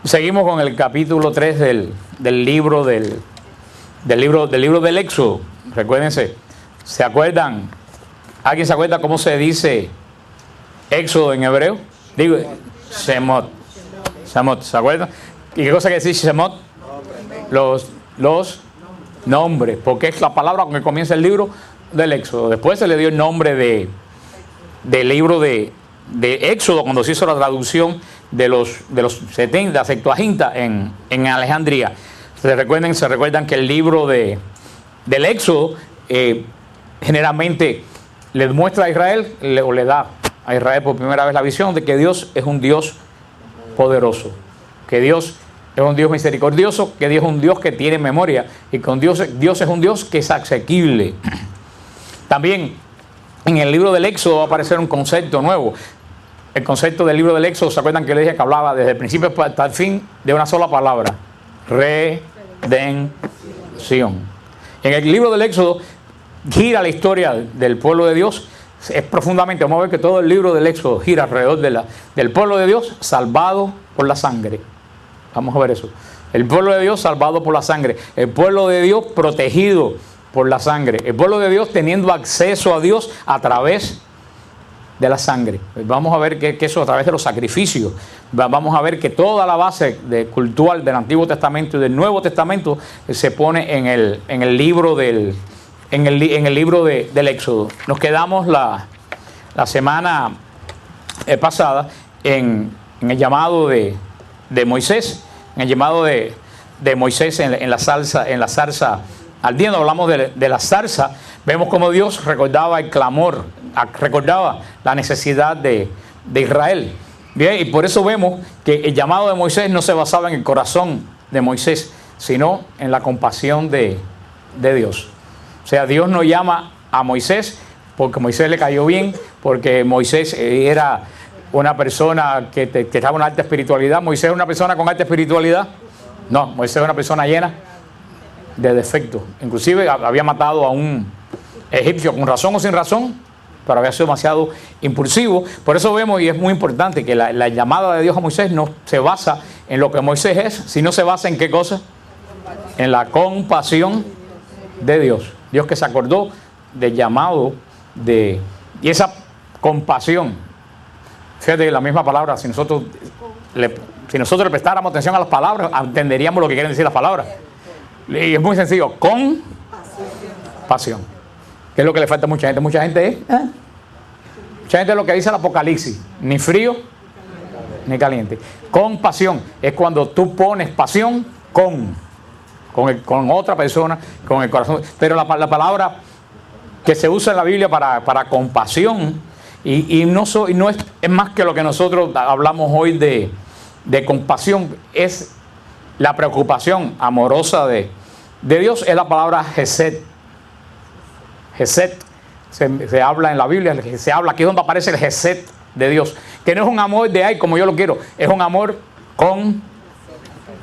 Seguimos con el capítulo 3 del libro del Éxodo. Recuérdense, ¿se acuerdan? ¿Alguien se acuerda cómo se dice Éxodo en hebreo? Digo, Shemot. Shemot, ¿se acuerdan? ¿Y qué cosa quiere decir Shemot? Los nombres, porque es la palabra con que comienza el libro del Éxodo. Después se le dio el nombre del libro de Éxodo cuando se hizo la traducción de los 70, Septuaginta en Alejandría. Se recuerdan que el libro del Éxodo generalmente le muestra a Israel, o le da a Israel por primera vez la visión de que Dios es un Dios poderoso, que Dios es un Dios misericordioso, que Dios es un Dios que tiene memoria y que Dios es un Dios que es asequible. También en el libro del Éxodo va a aparecer un concepto nuevo. El concepto del libro del Éxodo, ¿se acuerdan que le dije que hablaba desde el principio hasta el fin de una sola palabra? Redención. En el libro del Éxodo gira la historia del pueblo de Dios. Es profundamente, vamos a ver que todo el libro del Éxodo gira alrededor del pueblo de Dios salvado por la sangre. Vamos a ver eso. El pueblo de Dios salvado por la sangre. El pueblo de Dios protegido por la sangre. El pueblo de Dios teniendo acceso a Dios a través de la sangre. Vamos a ver que eso a través de los sacrificios. Vamos a ver que toda la base cultural del Antiguo Testamento y del Nuevo Testamento se pone en el libro del Éxodo. Nos quedamos la semana pasada en el llamado de Moisés, en el llamado de Moisés en la zarza ardiendo. Hablamos de la zarza. Vemos cómo Dios recordaba el clamor, recordaba la necesidad de Israel. Bien, y por eso vemos que el llamado de Moisés no se basaba en el corazón de Moisés, sino en la compasión de Dios. O sea, Dios no llama a Moisés porque Moisés le cayó bien, porque Moisés era una persona que estaba en una alta espiritualidad. ¿Moisés es una persona con alta espiritualidad? No, Moisés es una persona llena de defectos. Inclusive había matado a un egipcio con razón o sin razón, pero había sido demasiado impulsivo. Por eso vemos, y es muy importante, que la llamada de Dios a Moisés no se basa en lo que Moisés es, sino se basa en qué cosa? En la compasión de Dios. Dios que se acordó del llamado y esa compasión. Fíjate la misma palabra, si nosotros le prestáramos atención a las palabras, entenderíamos lo que quieren decir las palabras. Y es muy sencillo, compasión. ¿Qué es lo que le falta a mucha gente? Mucha gente es lo que dice el Apocalipsis, ni frío ni caliente. Compasión es cuando tú pones pasión con otra persona, con el corazón. Pero la palabra que se usa en la Biblia para compasión y no es más que lo que nosotros hablamos hoy de compasión, es la preocupación amorosa de Dios, es la palabra Hesed. Hesed se habla en la Biblia, se habla aquí es donde aparece el Hesed de Dios, que no es un amor de ay como yo lo quiero, es un amor con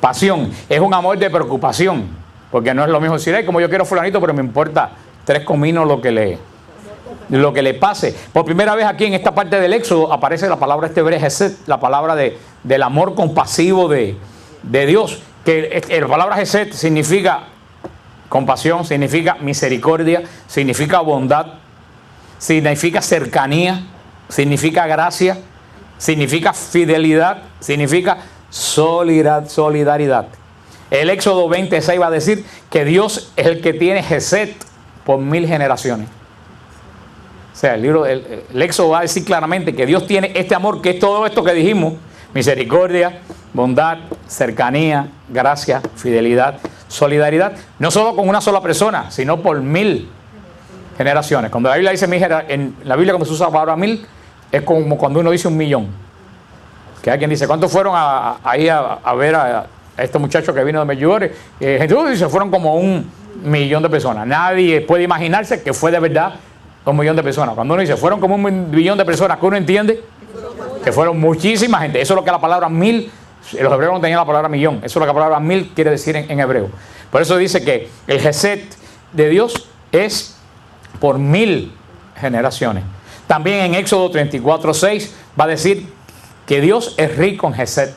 pasión, es un amor de preocupación, porque no es lo mismo decir ay como yo quiero fulanito, pero me importa 3 cominos lo que le pase. Por primera vez aquí en esta parte del Éxodo aparece la palabra hebrea Hesed, la palabra del amor compasivo de Dios, que la palabra Hesed significa compasión, significa misericordia, significa bondad, significa cercanía, significa gracia, significa fidelidad, significa solidaridad. El Éxodo 26 va a decir que Dios es el que tiene Hesed por 1000 generaciones. O sea, el Éxodo va a decir claramente que Dios tiene este amor, que es todo esto que dijimos: misericordia, bondad, cercanía, gracia, fidelidad, solidaridad, no solo con una sola persona, sino por 1000 generaciones. Cuando la Biblia dice en la Biblia, cuando se usa la palabra 1000, es como cuando uno dice 1.000.000. Que alguien dice, ¿cuántos fueron ahí a ver a este muchacho que vino de Medjugorje? Jesús dice, fueron como 1.000.000 de personas. Nadie puede imaginarse que fue de verdad 1.000.000 de personas. Cuando uno dice, fueron como 1.000.000 de personas, que uno entiende que fueron muchísima gente. Eso es lo que la palabra 1000, los hebreos no tenían la palabra millón, eso es lo que la palabra 1000 quiere decir en hebreo. Por eso dice que el Hesed de Dios es por 1000 generaciones. También en Éxodo 34:6 va a decir que Dios es rico en Hesed.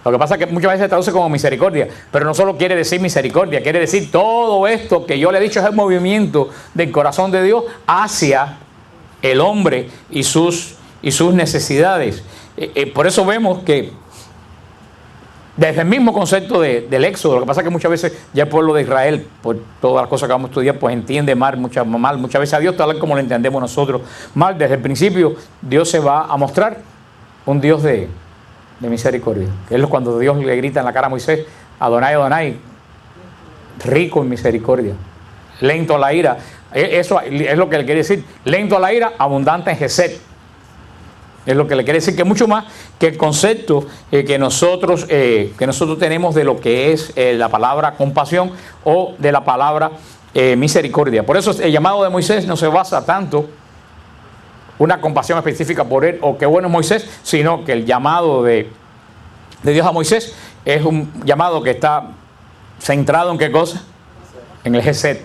Lo que pasa es que muchas veces se traduce como misericordia, pero no solo quiere decir misericordia, quiere decir todo esto que yo le he dicho es el movimiento del corazón de Dios hacia el hombre y sus necesidades. Por eso vemos que desde el mismo concepto del éxodo, lo que pasa es que muchas veces ya el pueblo de Israel, por todas las cosas que vamos a estudiar, pues entiende muchas veces a Dios tal como lo entendemos nosotros mal. Desde el principio Dios se va a mostrar un Dios de misericordia, que es cuando Dios le grita en la cara a Moisés, Adonai, Adonai, rico en misericordia, lento a la ira. Eso es lo que le quiere decir, lento a la ira, abundante en gesed. Es lo que le quiere decir, que mucho más que el concepto que nosotros tenemos de lo que es la palabra compasión o de la palabra misericordia. Por eso el llamado de Moisés no se basa tanto una compasión específica por él o qué bueno es Moisés, sino que el llamado de Dios a Moisés es un llamado que está centrado en qué cosa, en el gesed,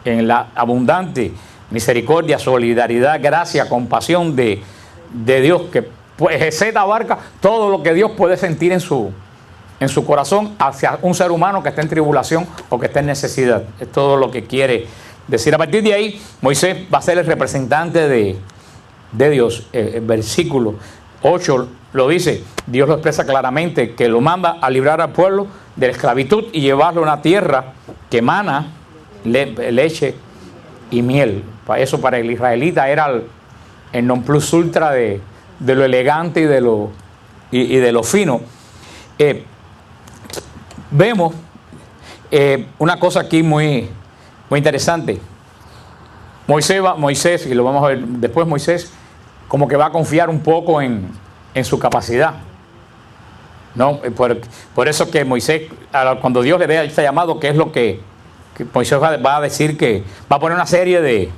en la abundante misericordia, solidaridad, gracia, compasión de Dios, que pues gesed abarca todo lo que Dios puede sentir en su corazón hacia un ser humano que está en tribulación o que está en necesidad. Es todo lo que quiere decir. A partir de ahí, Moisés va a ser el representante de Dios. El versículo 8 lo dice, Dios lo expresa claramente, que lo manda a librar al pueblo de la esclavitud y llevarlo a una tierra que emana leche y miel. Eso para el israelita era el non plus ultra de lo elegante y de lo fino. Vemos una cosa aquí muy interesante. Moisés, y lo vamos a ver después, Moisés como que va a confiar un poco en su capacidad, ¿no? Por eso que Moisés, cuando Dios le dé este llamado, que es lo que Moisés va a decir, que va a poner una serie de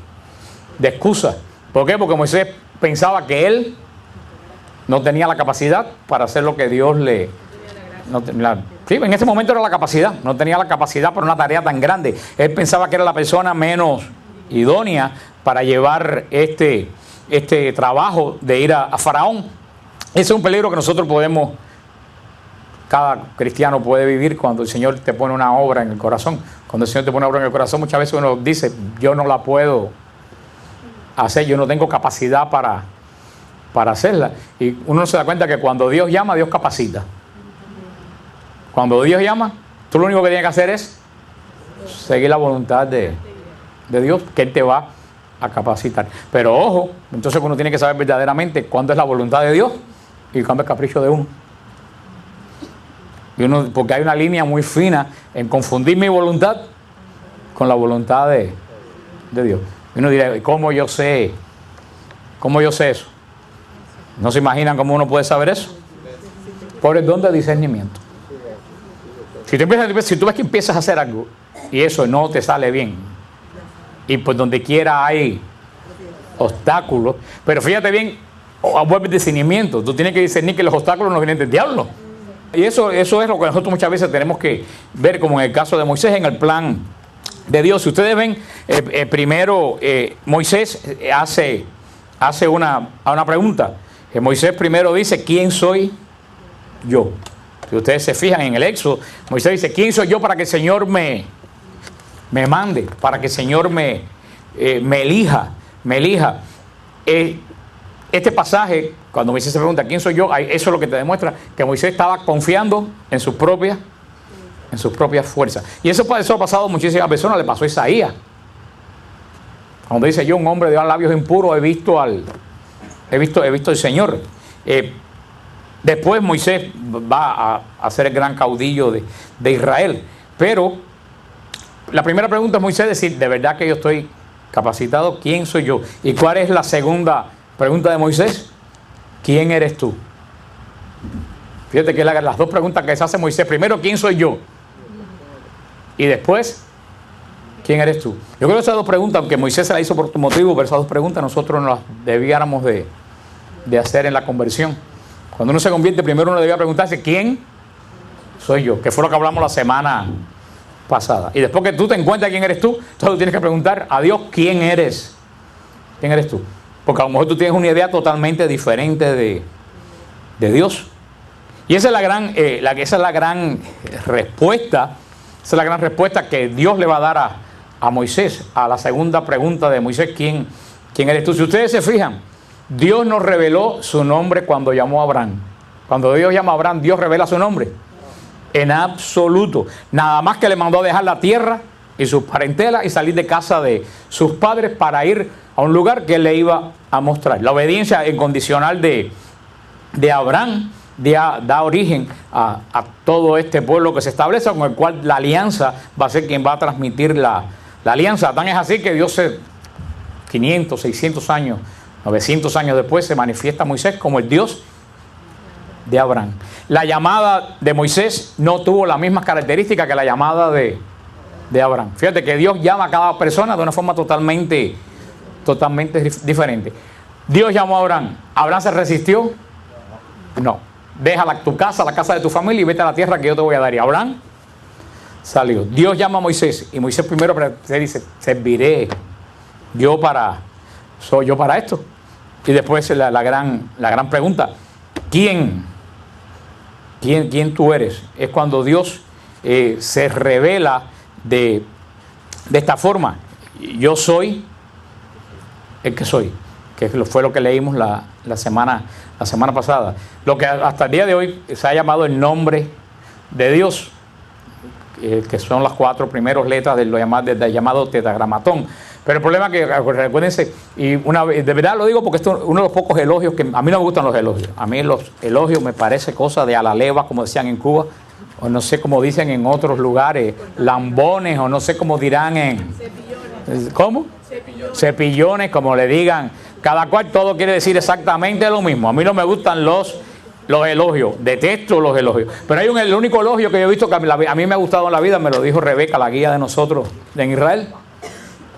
excusas. ¿Por qué? Porque Moisés pensaba que él no tenía la capacidad para hacer lo que Dios le... Sí, en ese momento era la capacidad, no tenía la capacidad para una tarea tan grande. Él pensaba que era la persona menos idónea para llevar este trabajo de ir a Faraón. Ese es un peligro que nosotros cada cristiano puede vivir cuando el Señor te pone una obra en el corazón. Cuando el Señor te pone una obra en el corazón, muchas veces uno dice, yo no la puedo hacer, yo no tengo capacidad para hacerla. Y uno se da cuenta que cuando Dios llama, Dios capacita. Cuando Dios llama, tú lo único que tienes que hacer es seguir la voluntad de Dios, que Él te va a capacitar. Pero ojo, entonces uno tiene que saber verdaderamente cuándo es la voluntad de Dios y cuándo es capricho de uno. Porque hay una línea muy fina en confundir mi voluntad con la voluntad de Dios. Y uno dirá, ¿cómo yo sé eso? ¿No se imaginan cómo uno puede saber eso? Por el don de discernimiento. Si tú ves que empiezas a hacer algo y eso no te sale bien, y por donde quiera hay obstáculos, pero fíjate bien, vuelve el discernimiento. Tú tienes que discernir que los obstáculos no vienen del diablo. Y eso es lo que nosotros muchas veces tenemos que ver, como en el caso de Moisés, en el plan de Dios. Si ustedes ven, primero Moisés hace una pregunta. Moisés primero dice, ¿quién soy yo? Si ustedes se fijan en el Éxodo, Moisés dice, ¿quién soy yo para que el Señor me mande? Para que el Señor me elija. Este pasaje, cuando Moisés se pregunta, ¿quién soy yo? Eso es lo que te demuestra que Moisés estaba confiando en sus propias fuerzas. Y eso ha pasado a muchísimas personas. Le pasó a Isaías. Cuando dice, yo, un hombre de labios impuros, he visto al Señor. Después Moisés va a ser el gran caudillo de Israel. Pero la primera pregunta es Moisés decir, ¿de verdad que yo estoy capacitado? ¿Quién soy yo? ¿Y cuál es la segunda pregunta de Moisés? ¿Quién eres tú? Fíjate que las dos preguntas que se hace Moisés. Primero, ¿quién soy yo? Y después, ¿quién eres tú? Yo creo que esas dos preguntas, aunque Moisés se las hizo por tu motivo, pero esas dos preguntas nosotros nos las debiéramos de hacer en la conversión. Cuando uno se convierte, primero uno debía preguntarse, ¿quién soy yo? Que fue lo que hablamos la semana pasada. Y después que tú te encuentras quién eres tú, entonces tú tienes que preguntar a Dios, ¿quién eres? ¿Quién eres tú? Porque a lo mejor tú tienes una idea totalmente diferente de Dios. Y esa es la gran respuesta. Esa es la gran respuesta que Dios le va a dar a Moisés, a la segunda pregunta de Moisés: ¿quién eres tú? Si ustedes se fijan, Dios nos reveló su nombre cuando llamó a Abraham. Cuando Dios llama a Abraham, Dios revela su nombre. En absoluto. Nada más que le mandó a dejar la tierra y sus parentelas y salir de casa de sus padres para ir a un lugar que él le iba a mostrar. La obediencia incondicional de Abraham da origen a todo este pueblo que se establece, con el cual la alianza va a ser quien va a transmitir la alianza. Tan es así que Dios 500, 600 años, 900 años después se manifiesta a Moisés como el Dios de Abraham. La llamada de Moisés no tuvo las mismas características que la llamada de Abraham. Fíjate que Dios llama a cada persona de una forma totalmente diferente. Dios llamó a Abraham. ¿Abraham se resistió? No. Deja tu casa, la casa de tu familia, y vete a la tierra que yo te voy a dar. Y Abraham salió. Dios llama a Moisés, y Moisés primero se dice: serviré soy yo para esto. Y después la gran pregunta: ¿quién tú eres? Es cuando Dios se revela de esta forma: yo soy el que soy, que fue lo que leímos la semana pasada. Lo que hasta el día de hoy se ha llamado el nombre de Dios, que son las 4 primeras letras del llamado tetragramatón. Pero el problema es que, recuérdense, y de verdad lo digo porque esto es uno de los pocos elogios que a mí no me gustan los elogios. A mí los elogios me parece cosa de a la leva, como decían en Cuba, o no sé cómo dicen en otros lugares, lambones, o no sé cómo dirán en... ¿Cómo? Cepillones, como le digan. Cada cual todo quiere decir exactamente lo mismo. A mí no me gustan los elogios, detesto los elogios. Pero hay el único elogio que yo he visto que a mí me ha gustado en la vida, me lo dijo Rebeca, la guía de nosotros en Israel.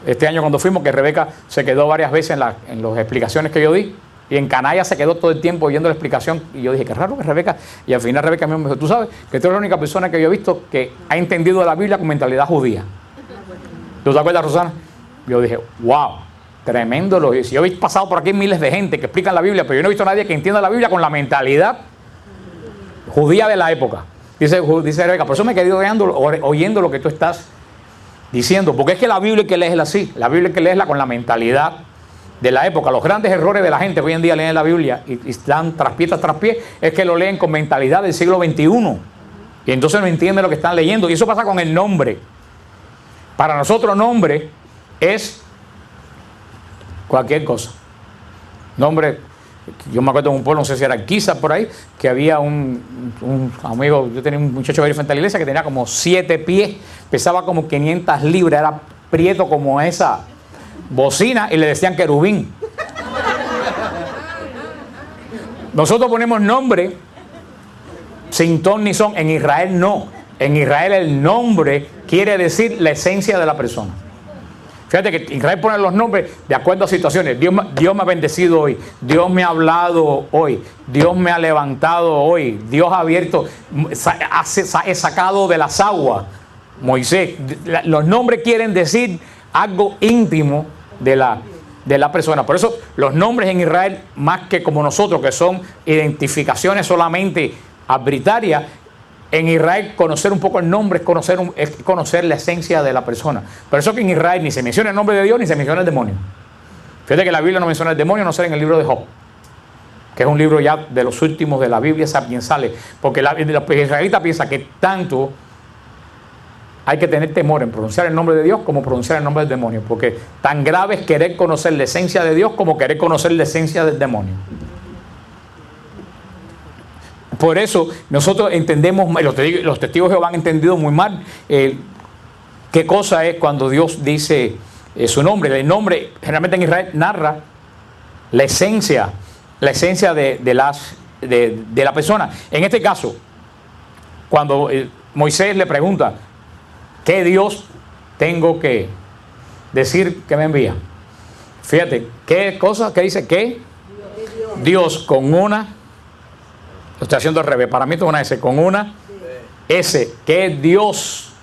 Este año cuando fuimos, que Rebeca se quedó varias veces en las explicaciones que yo di. Y en Canalla se quedó todo el tiempo oyendo la explicación. Y yo dije, qué raro que Rebeca. Y al final Rebeca me dijo: tú sabes que tú eres la única persona que yo he visto que ha entendido la Biblia con mentalidad judía. ¿Tú te acuerdas, Rosana? Yo dije, wow, tremendo elogio. Si yo he pasado por aquí miles de gente que explican la Biblia, pero yo no he visto a nadie que entienda la Biblia con la mentalidad judía de la época. Dice Rebeca: por eso me he quedado oyendo lo que tú estás diciendo, porque es que la Biblia hay que leerla así. La Biblia hay que leerla con la mentalidad de la época. Los grandes errores de la gente hoy en día leen la Biblia y están traspié tras traspié, es que lo leen con mentalidad del siglo XXI, y entonces no entienden lo que están leyendo. Y eso pasa con el nombre. Para nosotros nombre es cualquier cosa. Nombre, yo me acuerdo de un pueblo, no sé si era Quizás por ahí, que había un amigo, yo tenía un muchacho que frente a la iglesia que tenía como 7 pies, pesaba como 500 libras, era prieto como esa bocina, y le decían querubín. Nosotros ponemos nombre sin ton ni son. En Israel no. En Israel el nombre quiere decir la esencia de la persona. Fíjate que Israel pone los nombres de acuerdo a situaciones. Dios me ha bendecido hoy. Dios me ha hablado hoy. Dios me ha levantado hoy. Dios ha abierto, he sacado de las aguas. Moisés. Los nombres quieren decir algo íntimo de la persona. Por eso los nombres en Israel, más que como nosotros, que son identificaciones solamente arbitrarias, en Israel conocer un poco el nombre es conocer la esencia de la persona. Por eso que en Israel ni se menciona el nombre de Dios ni se menciona el demonio. Fíjate que la Biblia no menciona el demonio, no sale en el libro de Job, que es un libro ya de los últimos de la Biblia sapiensales, porque los israelitas piensan que tanto hay que tener temor en pronunciar el nombre de Dios como pronunciar el nombre del demonio, porque tan grave es querer conocer la esencia de Dios como querer conocer la esencia del demonio. Por eso nosotros entendemos, los testigos de Jehová han entendido muy mal qué cosa es cuando Dios dice su nombre. El nombre generalmente en Israel narra la esencia de la persona. En este caso, cuando Moisés le pregunta: ¿qué Dios tengo que decir que me envía? Fíjate, ¿qué cosa? ¿Qué dice? ¿Qué? Dios con una... Lo estoy haciendo al revés. Para mí esto es una S. Con una S. ¿Qué Dios?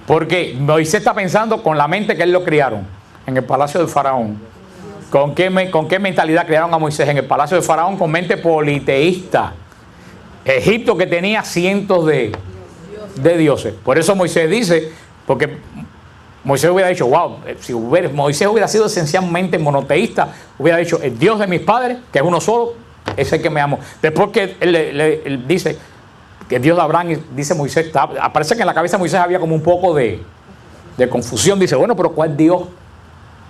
Porque Moisés está pensando con la mente que él lo criaron en el palacio del faraón. ¿Con qué mentalidad criaron a Moisés en el palacio del faraón? Con mente politeísta. Egipto que tenía cientos de dioses. Por eso Moisés dice, porque Moisés hubiera dicho, wow, si Moisés hubiera sido esencialmente monoteísta, hubiera dicho, el Dios de mis padres, que es uno solo, es el que me amo. Después que él dice que Dios de Abraham, dice Moisés, parece que en la cabeza de Moisés había como un poco de confusión. Dice, bueno, pero ¿cuál Dios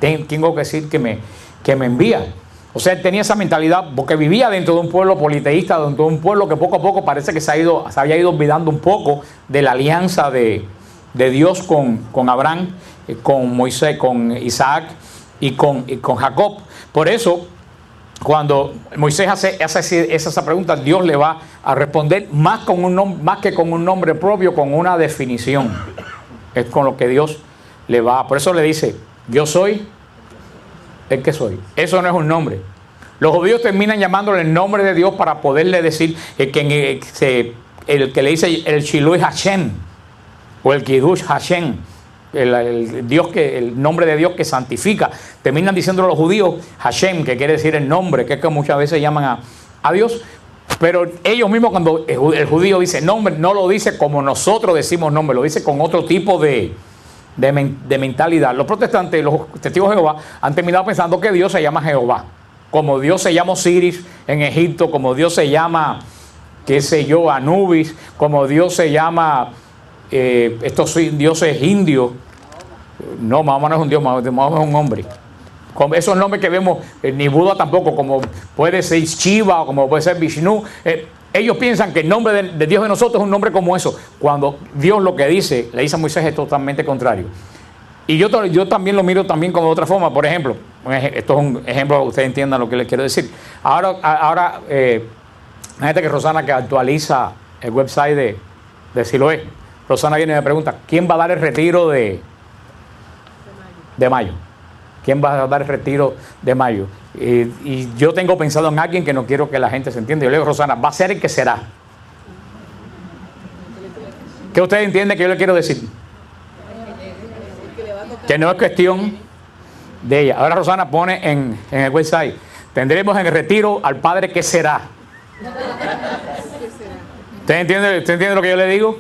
tengo que decir que me envía? O sea, él tenía esa mentalidad porque vivía dentro de un pueblo politeísta, dentro de un pueblo que poco a poco parece que se había ido olvidando un poco de la alianza de Dios con Abraham, con Moisés, con Isaac y con Jacob. Por eso, cuando Moisés hace esa pregunta, Dios le va a responder más que con un nombre propio, con una definición. Es con lo que Dios le va. Por eso le dice, yo soy el que soy. Eso no es un nombre. Los judíos terminan llamándole el nombre de Dios para poderle decir el que le dice el Shiluy Hashem o el Kiddush Hashem, el nombre de Dios que santifica. Terminan diciendo los judíos Hashem, que quiere decir el nombre, que es que muchas veces llaman a Dios. Pero ellos mismos, cuando el judío dice nombre, no lo dice como nosotros decimos nombre, lo dice con otro tipo de mentalidad. Los protestantes, los testigos de Jehová, han terminado pensando que Dios se llama Jehová, como Dios se llama Osiris en Egipto, como Dios se llama, qué sé yo, Anubis, como Dios se llama estos dioses indios. No, Mahoma no es un dios, Mahoma es un hombre. Con esos nombres que vemos, ni Buda tampoco, como puede ser Shiva o como puede ser Vishnu. Ellos piensan que el nombre de Dios de nosotros es un nombre como eso, cuando Dios lo que dice, le dice a Moisés, es totalmente contrario. Y yo también lo miro también como de otra forma. Por ejemplo, esto es un ejemplo para que ustedes entiendan lo que les quiero decir. Ahora imagínate que Rosana, que actualiza el website de Siloé, Rosana viene y me pregunta, ¿quién va a dar el retiro de mayo? ¿Quién va a dar el retiro de mayo? Y yo tengo pensado en alguien que no quiero que la gente se entienda. Yo le digo, Rosana, va a ser el que será. ¿Qué usted entiende que yo le quiero decir? Que no es cuestión de ella. Ahora Rosana pone en el website, tendremos en el retiro al padre que será. ¿Usted entiende lo que yo le digo?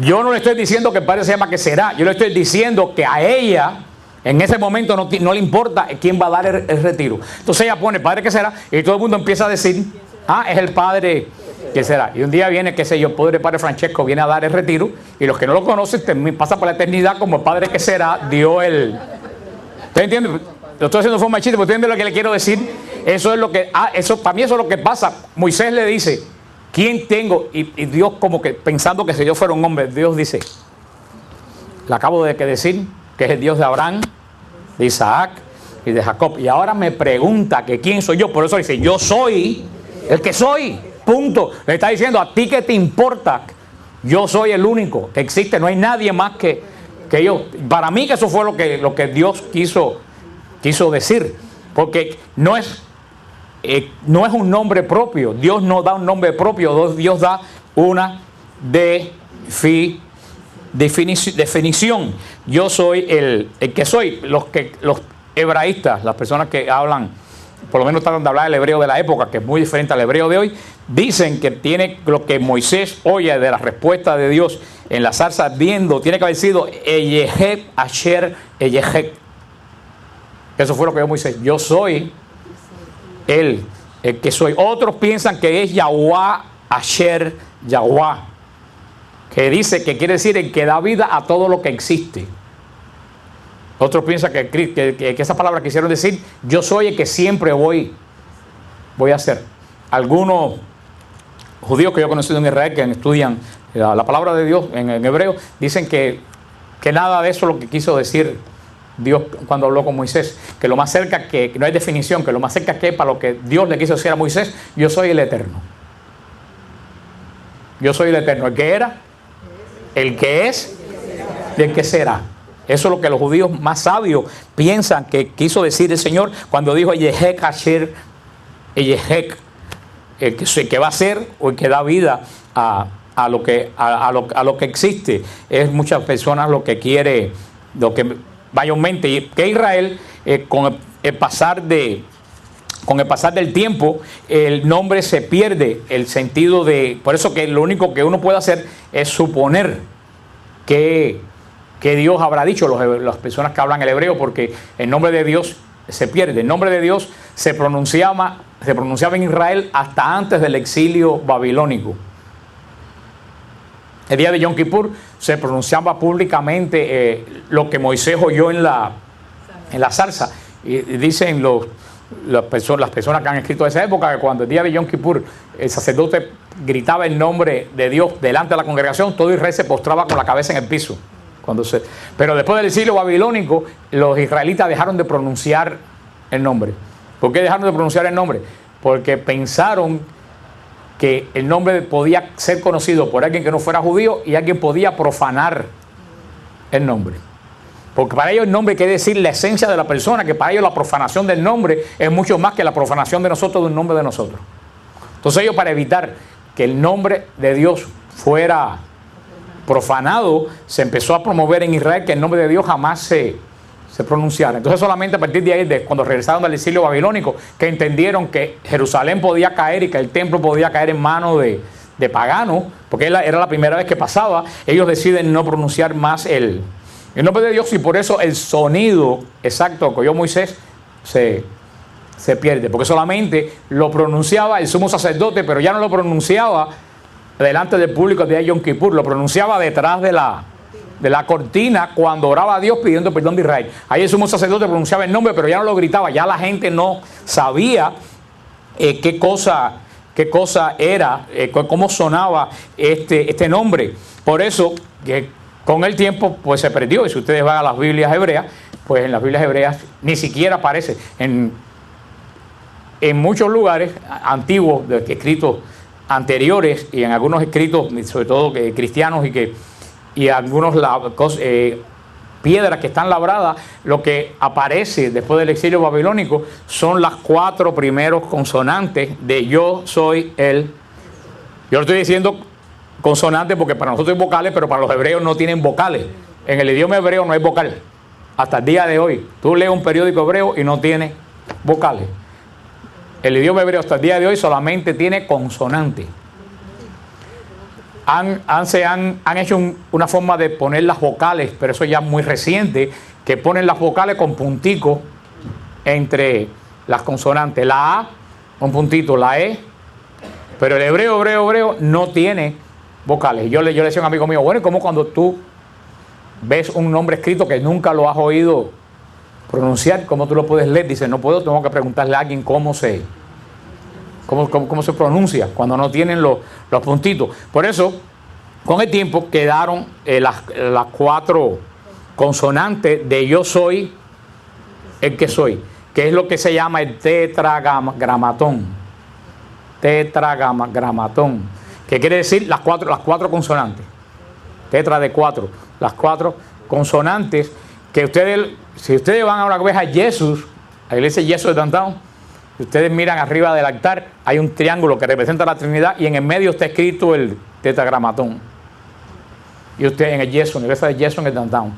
Yo no le estoy diciendo que el padre se llama que será. Yo le estoy diciendo que a ella en ese momento no le importa quién va a dar el retiro. Entonces ella pone padre que será y todo el mundo empieza a decir, es el padre que será. Y un día viene, qué sé yo, el padre Francesco viene a dar el retiro y los que no lo conocen pasan por la eternidad como el padre que será dio el... ¿Usted entiende? Lo estoy haciendo en forma de chiste, pero ¿usted entiende lo que le quiero decir? Eso es lo que... para mí eso es lo que pasa. Moisés le dice, ¿quién tengo? Y Dios como que pensando que si yo fuera un hombre, Dios dice, le acabo de decir que es el Dios de Abraham, de Isaac y de Jacob. Y ahora me pregunta que quién soy yo. Por eso dice, yo soy el que soy. Punto. Le está diciendo, a ti que te importa. Yo soy el único que existe. No hay nadie más que yo. Para mí que eso fue lo que Dios quiso decir. Porque no es un nombre propio. Dios no da un nombre propio. Dios da una definición. Yo soy el que soy. Los hebraístas, las personas que hablan, por lo menos tratan de hablar el hebreo de la época, que es muy diferente al hebreo de hoy, dicen que tiene lo que Moisés oye de la respuesta de Dios en la zarza ardiendo, tiene que haber sido Eyeheb Asher Eyeheb. Eso fue lo que dijo Moisés. Yo soy el que soy. Otros piensan que es Yahweh Asher Yahweh, que dice que quiere decir el que da vida a todo lo que existe. Otros piensan que esa palabra quisieron decir, yo soy el que siempre voy a ser. Algunos judíos que yo he conocido en Israel, que estudian la palabra de Dios en hebreo, dicen que nada de eso es lo que quiso decir Dios cuando habló con Moisés, que lo más cerca, que no hay definición, que lo más cerca que para lo que Dios le quiso decir a Moisés, yo soy el eterno. Yo soy el eterno, el que era, el que es y el que será. Eso es lo que los judíos más sabios piensan que quiso decir el Señor cuando dijo Eyehek Asher Eyehek, el que va a ser o el que da vida a lo que existe. Es muchas personas lo que quiere, lo que mayormente, que Israel con el pasar de con el pasar del tiempo, el nombre se pierde el sentido de... Por eso que lo único que uno puede hacer es suponer que Dios habrá dicho, las personas que hablan el hebreo, porque el nombre de Dios se pierde. El nombre de Dios se pronunciaba en Israel hasta antes del exilio babilónico. El día de Yom Kippur se pronunciaba públicamente lo que Moisés oyó en la zarza. Y dicen las personas que han escrito de esa época que cuando el día de Yom Kippur el sacerdote gritaba el nombre de Dios delante de la congregación, todo Israel se postraba con la cabeza en el piso. Pero después del exilio babilónico, los israelitas dejaron de pronunciar el nombre. ¿Por qué dejaron de pronunciar el nombre? Porque pensaron que el nombre podía ser conocido por alguien que no fuera judío y alguien podía profanar el nombre. Porque para ellos el nombre quiere decir la esencia de la persona, que para ellos la profanación del nombre es mucho más que la profanación de nosotros de un nombre de nosotros. Entonces ellos, para evitar que el nombre de Dios fuera profanado, se empezó a promover en Israel que el nombre de Dios jamás se pronunciara. Entonces solamente a partir de ahí, cuando regresaron del exilio babilónico, que entendieron que Jerusalén podía caer y que el templo podía caer en manos de paganos, porque era la primera vez que pasaba, ellos deciden no pronunciar más el nombre de Dios, y por eso el sonido exacto que oyó Moisés se pierde, porque solamente lo pronunciaba el sumo sacerdote, pero ya no lo pronunciaba delante del público de Yom Kippur, lo pronunciaba detrás de la cortina cuando oraba a Dios pidiendo perdón de Israel. Ahí el sumo sacerdote pronunciaba el nombre, pero ya no lo gritaba, ya la gente no sabía qué cosa era, cómo sonaba este nombre. Por eso que con el tiempo pues se perdió. Y si ustedes van a las Biblias hebreas, pues en las Biblias hebreas ni siquiera aparece. En muchos lugares antiguos, escritos anteriores, y en algunos escritos, sobre todo cristianos, y algunos piedras que están labradas, lo que aparece después del exilio babilónico son las 4 primeros consonantes de yo soy él. Yo lo estoy diciendo consonantes porque para nosotros hay vocales, pero para los hebreos no tienen vocales. En el idioma hebreo no hay vocal. Hasta el día de hoy, tú lees un periódico hebreo y no tiene vocales. El idioma hebreo hasta el día de hoy solamente tiene consonantes. Han hecho una forma de poner las vocales, pero eso ya es muy reciente, que ponen las vocales con punticos entre las consonantes. La A, un puntito, la E, pero el hebreo no tiene vocales. Yo le decía a un amigo mío, bueno, como cuando tú ves un nombre escrito que nunca lo has oído pronunciar, ¿cómo tú lo puedes leer? Dice, no puedo, tengo que preguntarle a alguien cómo se pronuncia cuando no tienen los puntitos. Por eso, con el tiempo quedaron las 4 consonantes de yo soy el que soy, que es lo que se llama el tetragramatón. Tetragramatón, que quiere decir las cuatro consonantes. Tetra de 4, las 4 consonantes que si ustedes van a una vez a Jesús, a la iglesia de Jesús de Downtown, si ustedes miran arriba del altar, hay un triángulo que representa la Trinidad y en el medio está escrito el tetragramatón. Y ustedes en el Jesús, en la iglesia de Jesús en el Downtown.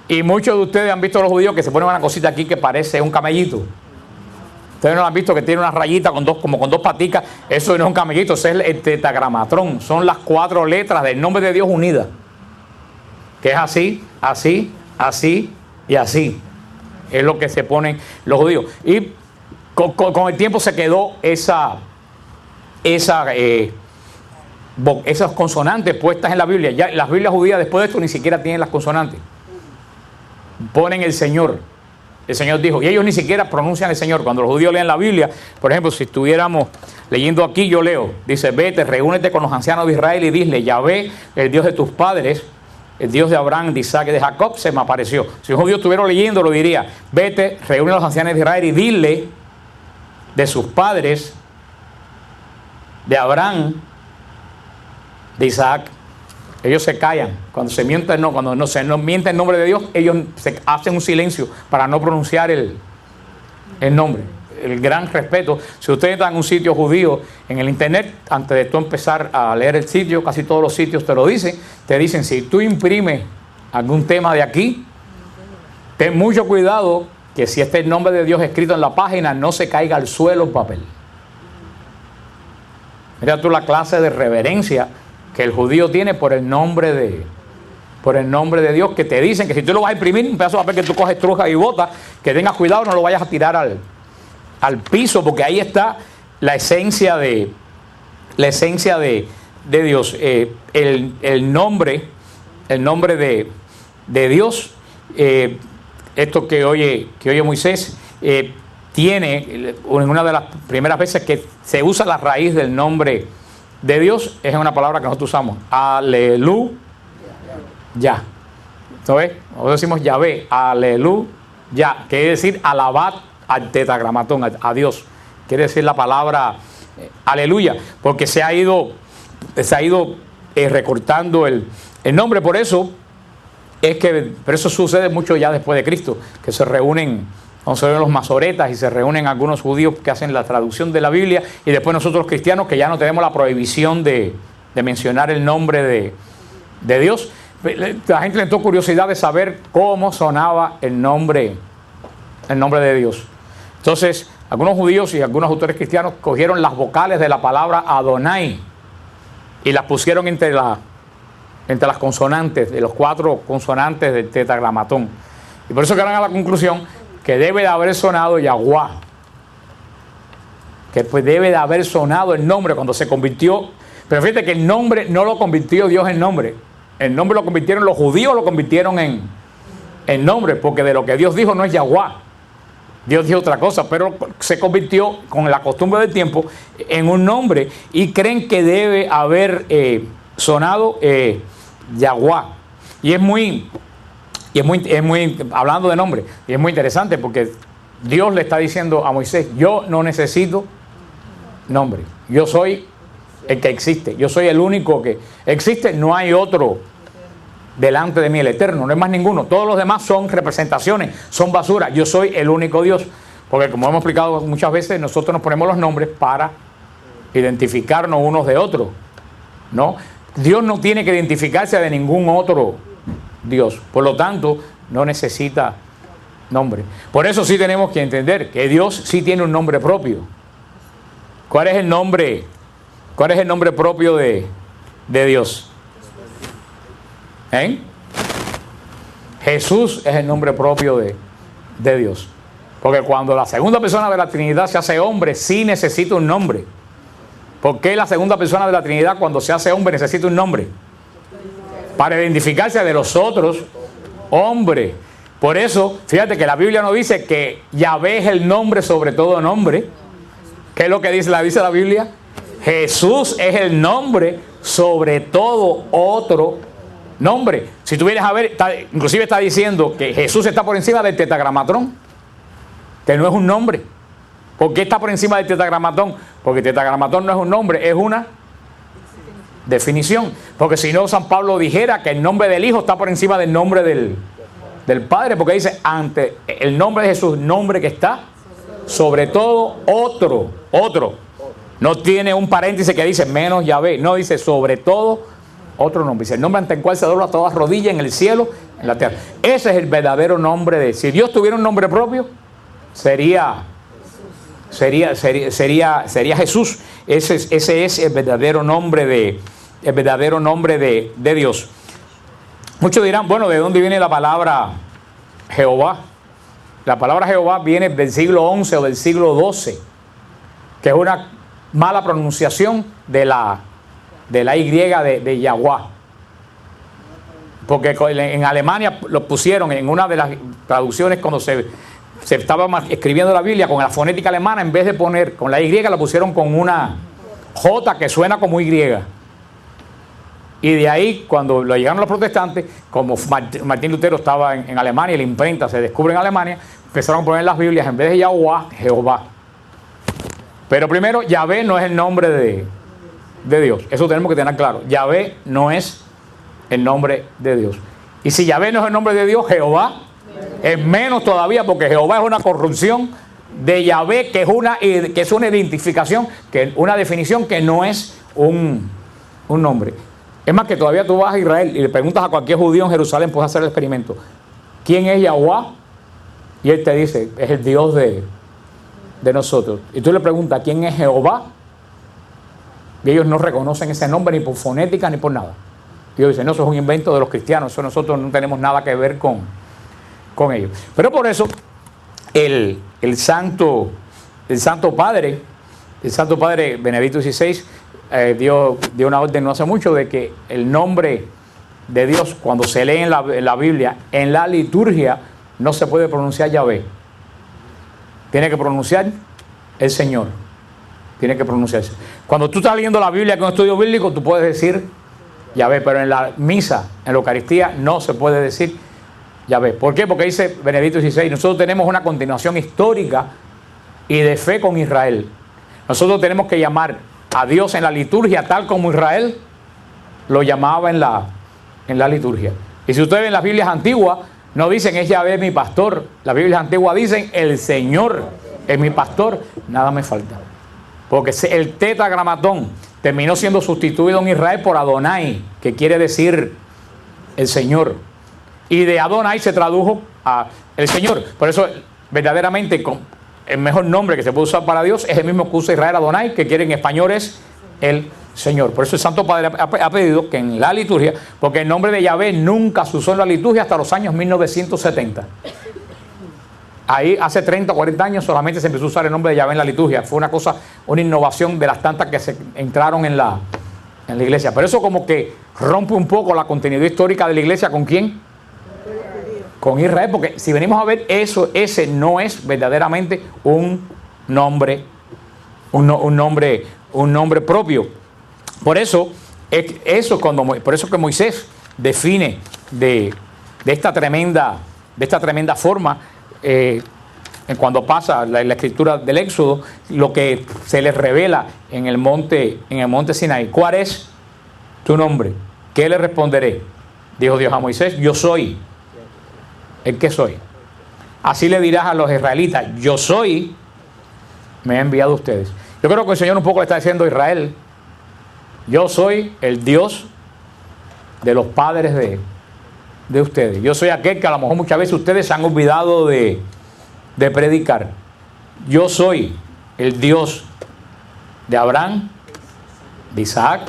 Y muchos de ustedes han visto a los judíos que se ponen una cosita aquí que parece un camellito. Ustedes no lo han visto, que tiene una rayita como con 2 paticas. Eso no es un camellito, eso es el tetragramatón. Son las 4 letras del nombre de Dios unidas. Que es así, así, así y así. Es lo que se ponen los judíos. Y con el tiempo se quedó esas consonantes puestas en la Biblia. Ya las Biblias judías después de esto ni siquiera tienen las consonantes. Ponen el Señor. El Señor dijo, y ellos ni siquiera pronuncian el Señor. Cuando los judíos leen la Biblia, por ejemplo, si estuviéramos leyendo aquí, yo leo, dice, vete, reúnete con los ancianos de Israel y dile, Yahvé, el Dios de tus padres, el Dios de Abraham, de Isaac y de Jacob, se me apareció. Si un judío estuviera leyendo, lo diría, vete, reúne a los ancianos de Israel y dile de sus padres, de Abraham, de Isaac. Ellos se callan. Cuando se miente, cuando no se miente el nombre de Dios, ellos se hacen un silencio para no pronunciar el nombre. El gran respeto. Si ustedes están en un sitio judío en el internet, antes de tú empezar a leer el sitio, casi todos los sitios te lo dicen, te dicen, si tú imprimes algún tema de aquí, ten mucho cuidado que si este es el nombre de Dios escrito en la página, no se caiga al suelo el papel. Mira tú la clase de reverencia que el judío tiene por el nombre de Dios, que te dicen que si tú lo vas a imprimir, un pedazo de papel que tú coges, trujas y botas, que tengas cuidado, no lo vayas a tirar al piso, porque ahí está la esencia de Dios. El nombre de Dios, esto que oye Moisés, tiene una de las primeras veces que se usa la raíz del nombre de Dios, es una palabra que nosotros usamos, aleluya. ¿Sabes? Nosotros decimos Yahvé, aleluya, quiere decir alabad al tetragramatón, a Dios. Quiere decir la palabra aleluya, porque se ha ido recortando el nombre. Por eso pero eso sucede mucho ya después de Cristo, que se reúnen, vamos a ver, los masoretas, y se reúnen algunos judíos que hacen la traducción de la Biblia, y después nosotros los cristianos, que ya no tenemos la prohibición de mencionar el nombre de Dios. La gente le tuvo curiosidad de saber cómo sonaba el nombre de Dios. Entonces, algunos judíos y algunos autores cristianos cogieron las vocales de la palabra Adonai y las pusieron entre las consonantes, de los 4 consonantes del tetragramatón. Y por eso llegaron a la conclusión que debe de haber sonado Yahuwah, que pues debe de haber sonado el nombre cuando se convirtió. Pero fíjate que el nombre no lo convirtió Dios en nombre. El nombre lo convirtieron los judíos, lo convirtieron en nombre, porque de lo que Dios dijo no es Yahuwah. Dios dijo otra cosa, pero se convirtió con la costumbre del tiempo en un nombre, y creen que debe haber sonado Yahuwah. Y es muy, hablando de nombre, y es muy interesante porque Dios le está diciendo a Moisés: yo no necesito nombre, yo soy el que existe, yo soy el único que existe, no hay otro delante de mí, el eterno, no hay más ninguno. Todos los demás son representaciones, son basura. Yo soy el único Dios, porque como hemos explicado muchas veces, nosotros nos ponemos los nombres para identificarnos unos de otros, ¿no? Dios no tiene que identificarse de ningún otro Dios, por lo tanto no necesita nombre. Por eso sí tenemos que entender que Dios sí tiene un nombre propio. ¿Cuál es el nombre propio de Dios? Jesús es el nombre propio de Dios. Porque cuando la segunda persona de la Trinidad se hace hombre, sí necesita un nombre. ¿Por qué la segunda persona de la Trinidad, cuando se hace hombre, necesita un nombre? Para identificarse de los otros hombres. Por eso, fíjate que la Biblia nos dice que Yahvé es el nombre sobre todo nombre. ¿Qué es lo que dice la Biblia? Jesús es el nombre sobre todo otro nombre. Si tú vienes a ver, inclusive está diciendo que Jesús está por encima del tetragramatón, que no es un nombre. ¿Por qué está por encima del tetragramatón? Porque el tetragramatón no es un nombre, es una definición. Porque si no, San Pablo dijera que el nombre del Hijo está por encima del nombre del Padre, porque dice: ante el nombre de Jesús, nombre que está sobre todo otro. No tiene un paréntesis que dice menos Yahvé, no, dice sobre todo otro nombre. Dice el nombre ante el cual se dobla toda rodilla en el cielo, en la tierra. Ese es el verdadero nombre de... Si Dios tuviera un nombre propio, sería Jesús. Ese es el verdadero nombre de Dios. Muchos dirán: bueno, ¿de dónde viene la palabra Jehová? La palabra Jehová viene del siglo XI o del siglo XII, que es una mala pronunciación de la Y de Yahuwah. Porque en Alemania lo pusieron en una de las traducciones, cuando se estaba escribiendo la Biblia con la fonética alemana, en vez de poner con la Y, la pusieron con una J que suena como Y. Y de ahí, cuando lo llegaron los protestantes, como Martín Lutero estaba en Alemania y la imprenta se descubre en Alemania, empezaron a poner las Biblias, en vez de Yahuwah, Jehová. Pero primero, Yahvé no es el nombre de Dios. Eso tenemos que tener claro. Yahvé no es el nombre de Dios. Y si Yahvé no es el nombre de Dios, Jehová es menos todavía, porque Jehová es una corrupción de Yahvé, que es una identificación, una definición que no es un nombre. Es más, que todavía tú vas a Israel y le preguntas a cualquier judío en Jerusalén, puedes hacer el experimento: ¿quién es Yahuwah? Y Él te dice, es el Dios de nosotros. Y tú le preguntas, ¿quién es Jehová? Y ellos no reconocen ese nombre ni por fonética ni por nada. Y ellos dicen, no, eso es un invento de los cristianos, eso nosotros no tenemos nada que ver con ellos. Pero por eso el Santo Padre Benedicto XVI dio una orden no hace mucho de que el nombre de Dios, cuando se lee en la Biblia, en la liturgia, no se puede pronunciar Yahvé. Tiene que pronunciar el Señor. Tiene que pronunciarse. Cuando tú estás leyendo la Biblia con estudio bíblico, tú puedes decir Yahvé, pero en la misa, en la Eucaristía, no se puede decir Yahvé. ¿Por qué? Porque dice Benedicto XVI, nosotros tenemos una continuación histórica y de fe con Israel. Nosotros tenemos que llamar a Dios en la liturgia tal como Israel lo llamaba en la liturgia. Y si ustedes ven las Biblias antiguas, no dicen es Yahvé mi pastor. Las Biblias antiguas dicen el Señor es mi pastor, nada me falta. Porque el tetragramatón terminó siendo sustituido en Israel por Adonai, que quiere decir el Señor. Y de Adonai se tradujo a el Señor. Por eso, verdaderamente, el mejor nombre que se puede usar para Dios es el mismo que usa Israel, Adonai, que quiere en español es el Señor. Por eso el Santo Padre ha pedido que en la liturgia, porque el nombre de Yahvé nunca se usó en la liturgia hasta los años 1970. Ahí hace 30 o 40 años solamente se empezó a usar el nombre de Yahvé en la liturgia. Fue una innovación de las tantas que se entraron en la iglesia. Pero eso como que rompe un poco la continuidad histórica de la iglesia. ¿Con quién? Con Israel, porque si venimos a ver eso, ese no es verdaderamente un nombre propio. Por eso que Moisés define de esta tremenda forma, cuando pasa la escritura del Éxodo, lo que se les revela en el monte Sinaí. ¿Cuál es tu nombre? ¿Qué le responderé? Dijo Dios a Moisés, yo soy el que soy. Así le dirás a los israelitas, yo soy, me ha enviado a ustedes. Yo creo que el Señor un poco le está diciendo a Israel, yo soy el Dios de los padres de ustedes. Yo soy aquel que a lo mejor muchas veces ustedes se han olvidado de predicar. Yo soy el Dios de Abraham, de Isaac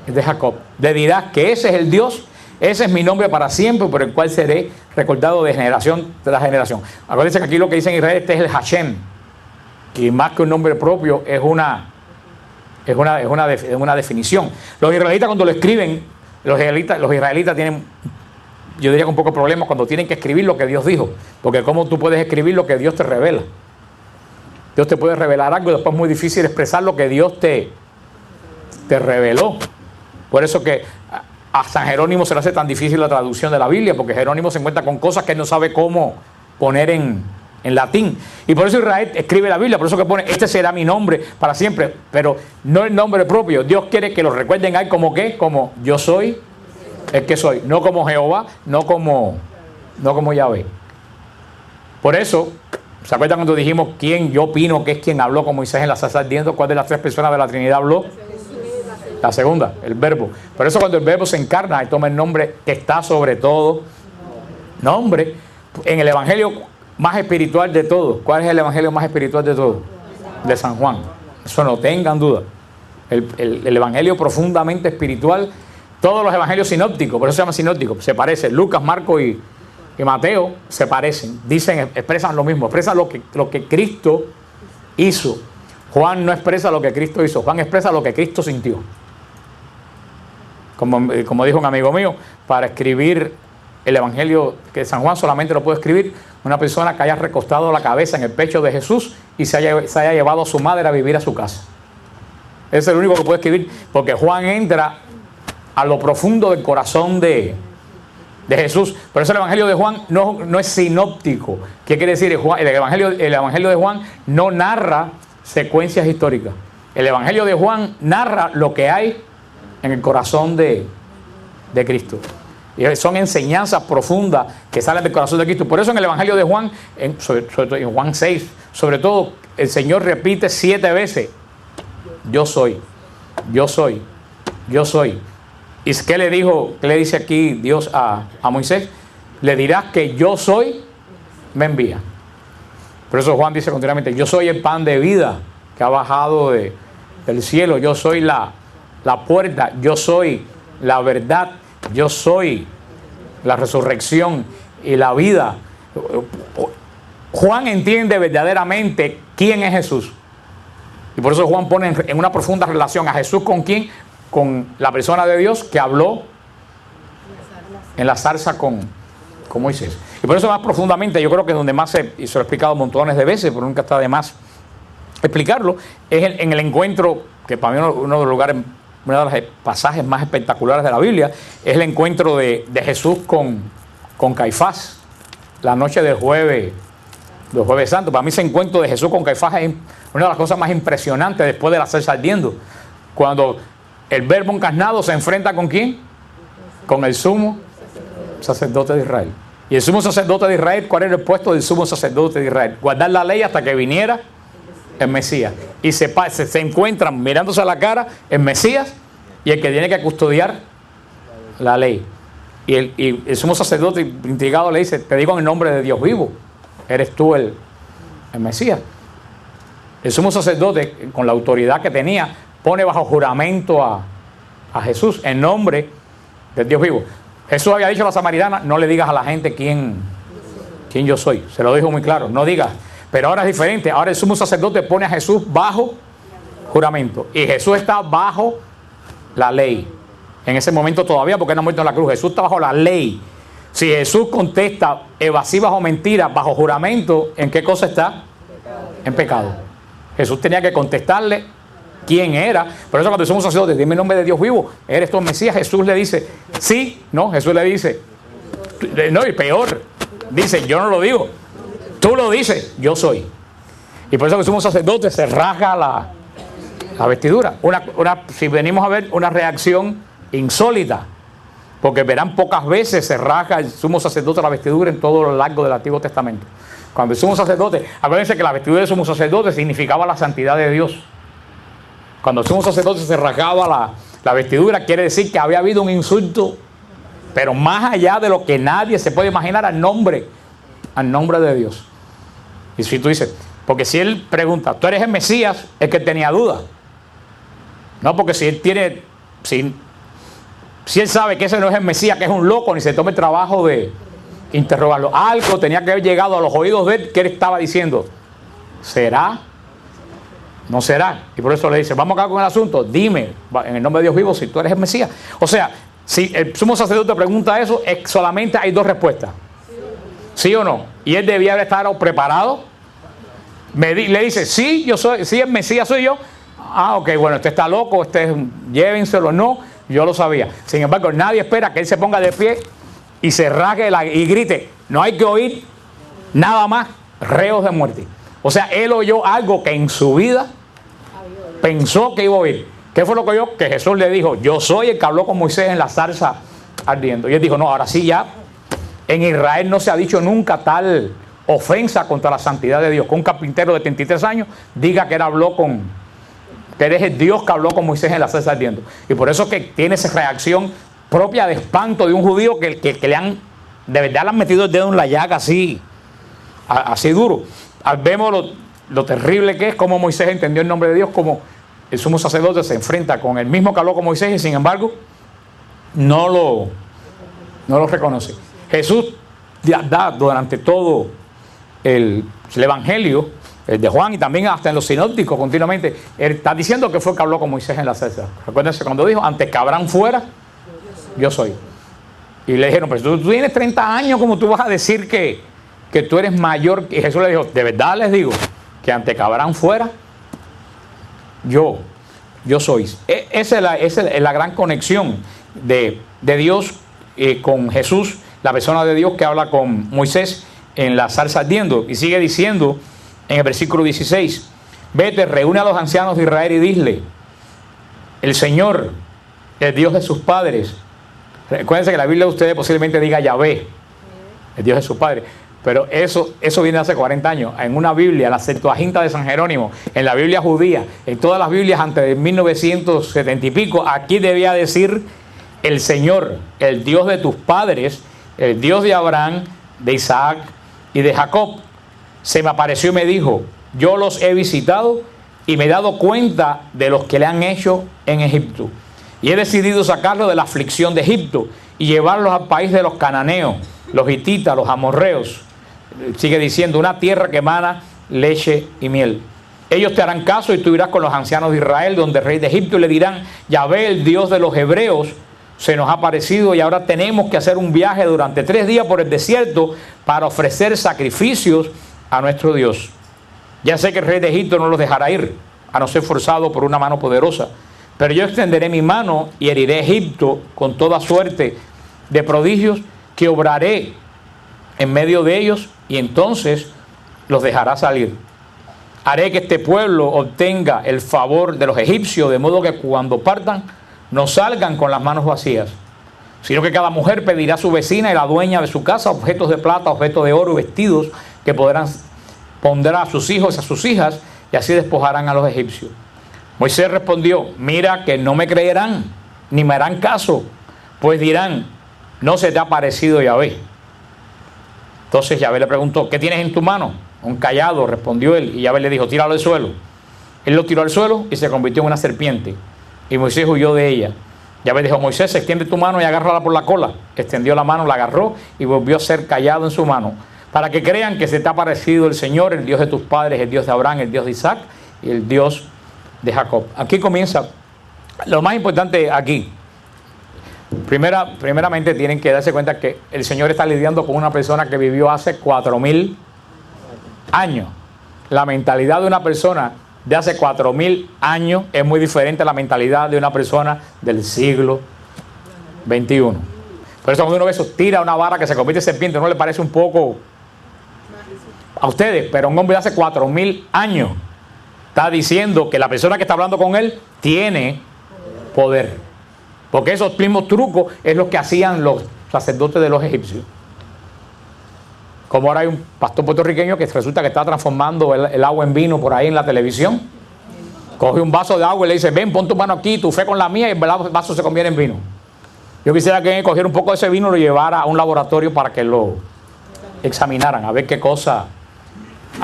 y de Jacob. Le dirás que ese es el Dios, ese es mi nombre para siempre, por el cual seré recordado de generación tras generación. Acuérdense que aquí lo que dice en Israel, este es el Hashem. Y más que un nombre propio, es una definición. Los israelitas cuando lo escriben, los israelitas tienen, yo diría que un poco de problemas cuando tienen que escribir lo que Dios dijo. Porque cómo tú puedes escribir lo que Dios te revela. Dios te puede revelar algo y después es muy difícil expresar lo que Dios te reveló. Por eso que a San Jerónimo se le hace tan difícil la traducción de la Biblia, porque Jerónimo se encuentra con cosas que él no sabe cómo poner en latín. Y por eso Israel escribe la Biblia, por eso que pone, este será mi nombre para siempre, pero no el nombre propio. Dios quiere que lo recuerden a él como ¿qué? Como yo soy el que soy, no como Jehová, no como Yahvé. Por eso, ¿se acuerdan cuando dijimos quién yo opino que es quien habló con Moisés en la zarza ardiendo? ¿Cuál de las tres personas de la Trinidad habló? La segunda, el verbo. Por eso cuando el verbo se encarna y toma el nombre que está sobre todo nombre, en el evangelio más espiritual de todos. ¿Cuál es el evangelio más espiritual de todos? De San Juan. Eso no tengan duda. El evangelio profundamente espiritual. Todos los evangelios sinópticos, por eso se llama sinóptico, se parecen. Lucas, Marcos y Mateo se parecen. Dicen, expresan lo mismo. Expresan lo que Cristo hizo. Juan no expresa lo que Cristo hizo. Juan expresa lo que Cristo sintió. Como dijo un amigo mío, para escribir el evangelio que San Juan solamente lo puede escribir una persona que haya recostado la cabeza en el pecho de Jesús y se haya llevado a su madre a vivir a su casa. Ese es el único que puede escribir, porque Juan entra a lo profundo del corazón de Jesús. Por eso el evangelio de Juan no es sinóptico. ¿Qué quiere decir? El evangelio de Juan no narra secuencias históricas. El evangelio de Juan narra lo que hay en el corazón de Cristo. Y son enseñanzas profundas que salen del corazón de Cristo. Por eso en el evangelio de Juan, sobre todo en Juan 6, sobre todo, el Señor repite 7 veces: yo soy, yo soy, yo soy. ¿Y qué le dice aquí Dios a Moisés? Le dirás que yo soy me envía. Por eso Juan dice continuamente, yo soy el pan de vida que ha bajado del cielo, yo soy la puerta, yo soy la verdad, yo soy la resurrección y la vida. Juan entiende verdaderamente quién es Jesús. Y por eso Juan pone en una profunda relación a Jesús con quién, con la persona de Dios que habló en la zarza con Moisés. Y por eso más profundamente, yo creo que es donde más y se lo he explicado montones de veces, pero nunca está de más explicarlo, es en el encuentro, que para mí uno de los lugares, uno de los pasajes más espectaculares de la Biblia, es el encuentro de Jesús con Caifás, la noche del jueves santo. Para mí ese encuentro de Jesús con Caifás es una de las cosas más impresionantes después de la zarza ardiendo. Cuando el verbo encarnado se enfrenta ¿con quién? Con el sumo sacerdote de Israel. Y el sumo sacerdote de Israel, ¿cuál era el puesto del sumo sacerdote de Israel? Guardar la ley hasta que viniera el Mesías. Y se encuentran mirándose a la cara el Mesías y el que tiene que custodiar la ley. Y el sumo sacerdote intrigado le dice, te digo en el nombre de Dios vivo, eres tú el Mesías. El sumo sacerdote, con la autoridad que tenía, pone bajo juramento a Jesús en nombre de Dios vivo. Jesús había dicho a la samaritana, no le digas a la gente quién yo soy. Se lo dijo muy claro, no digas. Pero ahora es diferente. Ahora el sumo sacerdote pone a Jesús bajo juramento. Y Jesús está bajo la ley. En ese momento todavía, porque no ha muerto en la cruz. Jesús está bajo la ley. Si Jesús contesta evasivas o mentiras bajo juramento, ¿en qué cosa está? En pecado. Jesús tenía que contestarle quién era. Por eso cuando somos sacerdotes, dime el nombre de Dios vivo, eres tú el Mesías. Jesús le dice, sí, no. Jesús le dice, no, y peor, dice, yo no lo digo, tú lo dices, yo soy. Y por eso que somos sacerdotes, se rasga la vestidura. Si venimos a ver una reacción insólita, porque verán pocas veces se rasga el sumo sacerdote la vestidura en todo lo largo del Antiguo Testamento. Cuando el sumo sacerdote, acuérdense que la vestidura del sumo sacerdote significaba la santidad de Dios. Cuando el sumo sacerdote se rasgaba la vestidura, quiere decir que había habido un insulto, pero más allá de lo que nadie se puede imaginar al nombre de Dios. Y si tú dices, porque si él pregunta, ¿tú eres el Mesías? Es que tenía duda. No, porque si él sabe que ese no es el Mesías, que es un loco, ni se tome el trabajo de interrogarlo. Algo tenía que haber llegado a los oídos de él que él estaba diciendo, ¿será? ¿No será? Y por eso le dice, vamos acá con el asunto, dime, en el nombre de Dios vivo, si tú eres el Mesías. O sea, si el sumo sacerdote pregunta eso, solamente hay dos respuestas. ¿Sí o no? Y él debía haber estado preparado. Le dice, sí, yo soy, sí, el Mesías soy yo. Ah, ok, bueno, este está loco, llévenselo. No, yo lo sabía. Sin embargo, nadie espera que él se ponga de pie y se rasgue y grite. No hay que oír nada más, reos de muerte. O sea, él oyó algo que en su vida pensó que iba a oír. ¿Qué fue lo que oyó? Que Jesús le dijo, yo soy el que habló con Moisés en la zarza ardiendo. Y él dijo, no, ahora sí ya, en Israel no se ha dicho nunca tal ofensa contra la santidad de Dios. Que un carpintero de 33 años diga que él habló que eres el Dios que habló con Moisés en la zarza ardiendo. Y por eso que tiene esa reacción propia de espanto de un judío que de verdad le han metido el dedo en la llaga así duro. Vemos lo terrible que es, como Moisés entendió el nombre de Dios, como el sumo sacerdote se enfrenta con el mismo que habló con Moisés y sin embargo no lo reconoce. Jesús da durante todo el Evangelio, el de Juan y también hasta en los sinópticos continuamente, él está diciendo que fue el que habló con Moisés en la zarza. Recuérdense cuando dijo, antes que Abraham fuera, yo soy. Y le dijeron, pero tú tienes 30 años, ¿cómo tú vas a decir que tú eres mayor? Y Jesús le dijo, de verdad les digo, que antes que Abraham fuera, yo soy. Esa es la gran conexión de Dios con Jesús, la persona de Dios que habla con Moisés en la zarza ardiendo. Y sigue diciendo en el versículo 16, vete, reúne a los ancianos de Israel y dile, el Señor, el Dios de sus padres. Recuérdense que la Biblia de ustedes posiblemente diga Yahvé, el Dios de sus padres. Pero eso viene hace 40 años. En una Biblia, la Septuaginta de San Jerónimo, en la Biblia judía, en todas las Biblias antes de 1970 y pico, aquí debía decir el Señor, el Dios de tus padres, el Dios de Abraham, de Isaac y de Jacob, se me apareció y me dijo: yo los he visitado y me he dado cuenta de los que le han hecho en Egipto. Y he decidido sacarlos de la aflicción de Egipto y llevarlos al país de los cananeos, los hititas, los amorreos. Sigue diciendo: una tierra que emana leche y miel. Ellos te harán caso y tú irás con los ancianos de Israel donde el rey de Egipto y le dirán: Yahvé, el Dios de los hebreos, se nos ha aparecido y ahora tenemos que hacer un viaje durante 3 días por el desierto para ofrecer sacrificios a nuestro Dios. Ya sé que el rey de Egipto no los dejará ir, a no ser forzado por una mano poderosa. Pero yo extenderé mi mano y heriré a Egipto con toda suerte de prodigios que obraré en medio de ellos, y entonces los dejará salir. Haré que este pueblo obtenga el favor de los egipcios, de modo que cuando partan no salgan con las manos vacías, sino que cada mujer pedirá a su vecina y la dueña de su casa objetos de plata, objetos de oro y vestidos que pondrá a sus hijos y a sus hijas, y así despojarán a los egipcios. Moisés respondió: mira que no me creerán ni me harán caso, pues dirán: no se te ha parecido Yahvé. Entonces Yahvé le preguntó: ¿qué tienes en tu mano? Un cayado, respondió él, y Yahvé le dijo: tíralo al suelo. Él lo tiró al suelo y se convirtió en una serpiente, y Moisés huyó de ella. Yahvé dijo: Moisés, extiende tu mano y agárrala por la cola. Extendió la mano, la agarró y volvió a ser cayado en su mano, para que crean que se te ha parecido el Señor, el Dios de tus padres, el Dios de Abraham, el Dios de Isaac y el Dios de Jacob. Aquí comienza lo más importante aquí. Primeramente tienen que darse cuenta que el Señor está lidiando con una persona que vivió hace 4000 años. La mentalidad de una persona de hace 4000 años es muy diferente a la mentalidad de una persona del siglo XXI. Por eso cuando uno ve eso, tira una vara que se convierte en serpiente, ¿no le parece un poco a ustedes? Pero un hombre de hace 4000 años está diciendo que la persona que está hablando con él tiene poder. Porque esos mismos trucos es lo que hacían los sacerdotes de los egipcios. Como ahora hay un pastor puertorriqueño que resulta que está transformando el agua en vino por ahí en la televisión. Coge un vaso de agua y le dice: ven, pon tu mano aquí, tu fe con la mía, y el vaso se convierte en vino. Yo quisiera que cogiera un poco de ese vino y lo llevara a un laboratorio para que lo examinaran, a ver qué cosa.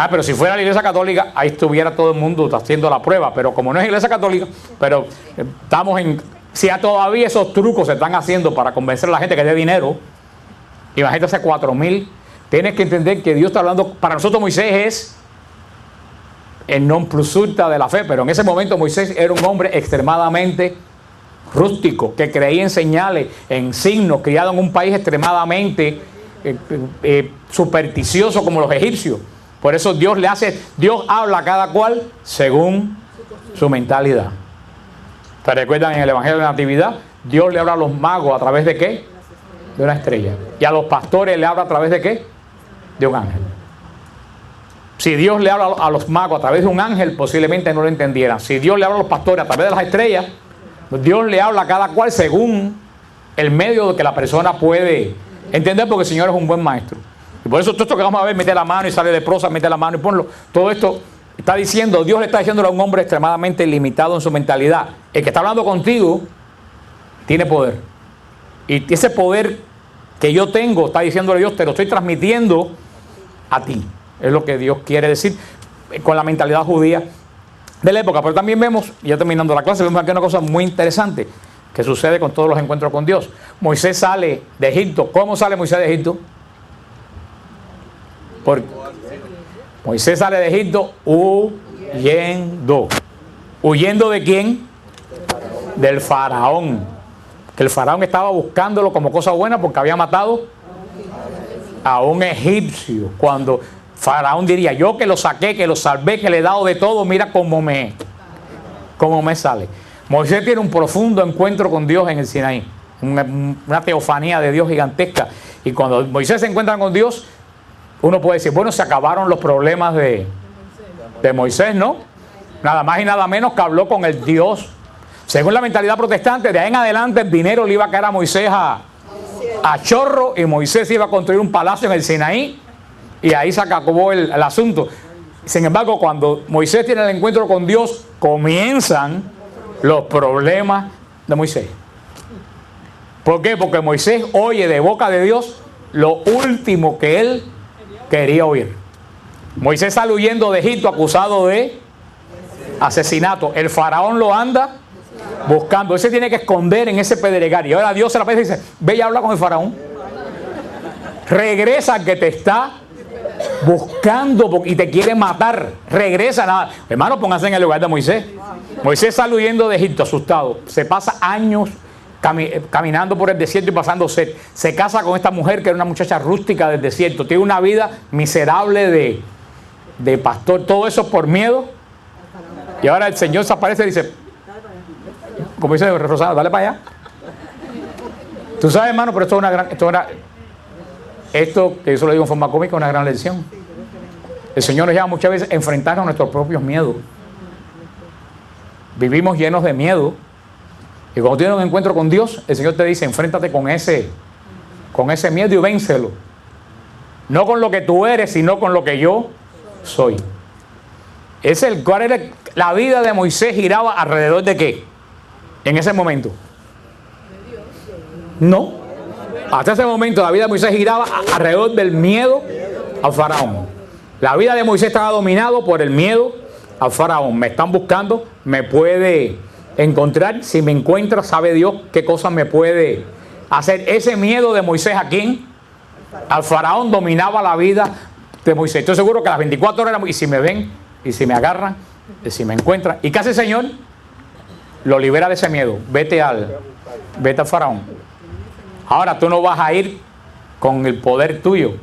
Pero si fuera la Iglesia Católica, ahí estuviera todo el mundo haciendo la prueba. Pero como no es Iglesia Católica, pero estamos en... Si todavía esos trucos se están haciendo para convencer a la gente que dé dinero, imagínate hace 4000, tienes que entender que Dios está hablando. Para nosotros Moisés es el non plus ultra de la fe, pero en ese momento Moisés era un hombre extremadamente rústico, que creía en señales, en signos, criado en un país extremadamente supersticioso como los egipcios. Por eso Dios habla a cada cual según su mentalidad. ¿Se recuerdan en el Evangelio de la Natividad? Dios le habla a los magos a través de ¿qué? De una estrella. Y a los pastores le habla a través de ¿qué? De un ángel. Si Dios le habla a los magos a través de un ángel, posiblemente no lo entendieran. Si Dios le habla a los pastores a través de las estrellas, Dios le habla a cada cual según el medio que la persona puede entender, porque el Señor es un buen maestro. Y por eso todo esto que vamos a ver, mete la mano y sale de prosa, mete la mano y ponlo, todo esto está diciendo, Dios le está diciendo a un hombre extremadamente limitado en su mentalidad: el que está hablando contigo tiene poder, y ese poder que yo tengo, está diciéndole Dios, te lo estoy transmitiendo a ti. Es lo que Dios quiere decir con la mentalidad judía de la época. Pero también vemos, ya terminando la clase, vemos aquí una cosa muy interesante que sucede con todos los encuentros con Dios. Moisés sale de Egipto. ¿Cómo sale Moisés de Egipto? Moisés sale de Egipto huyendo. ¿Huyendo de quién? Del faraón. Que el faraón estaba buscándolo como cosa buena porque había matado a un egipcio. Cuando faraón diría: yo que lo saqué, que lo salvé, que le he dado de todo, mira cómo me sale. Moisés tiene un profundo encuentro con Dios en el Sinaí. Una teofanía de Dios gigantesca. Y cuando Moisés se encuentra con Dios, uno puede decir: bueno, se acabaron los problemas de Moisés, ¿no? Nada más y nada menos que habló con el Dios. Según la mentalidad protestante, de ahí en adelante el dinero le iba a caer a Moisés a chorro, y Moisés iba a construir un palacio en el Sinaí, y ahí se acabó el asunto. Sin embargo, cuando Moisés tiene el encuentro con Dios, comienzan los problemas de Moisés. ¿Por qué? Porque Moisés oye de boca de Dios lo último que él quería huir. Moisés sale huyendo de Egipto acusado de asesinato. El faraón lo anda buscando. Él se tiene que esconder en ese pedregal. Y ahora Dios se la pide y dice, ve y habla con el faraón. Regresa, que te está buscando y te quiere matar. Regresa. Nada. Hermano, pónganse en el lugar de Moisés. Moisés sale huyendo de Egipto asustado. Se pasa años caminando por el desierto y pasando sed. Se casa con esta mujer que era una muchacha rústica del desierto. Tiene una vida miserable de pastor. Todo eso por miedo. Y ahora el Señor se aparece y dice, como dice Rosado, dale para allá. Tú sabes, hermano, pero esto que yo se lo digo en forma cómica, es una gran lección. El Señor nos llama muchas veces a enfrentarnos a nuestros propios miedos. Vivimos llenos de miedo. Y cuando tienes un encuentro con Dios, el Señor te dice, enfréntate con ese miedo y vénselo. No con lo que tú eres, sino con lo que yo soy. ¿Cuál era la vida de Moisés? Giraba alrededor de qué en ese momento? No. Hasta ese momento la vida de Moisés giraba alrededor del miedo al faraón. La vida de Moisés estaba dominado por el miedo al faraón. Me están buscando, me puede encontrar. Si me encuentra, sabe Dios qué cosas me puede hacer. Ese miedo de Moisés, ¿a quién? Al faraón. Dominaba la vida de Moisés. Estoy seguro que las 24 horas, y si me ven, y si me agarran, y si me encuentran, ¿y qué hace el Señor? Lo libera de ese miedo. Vete al faraón. Ahora tú no vas a ir con el poder tuyo,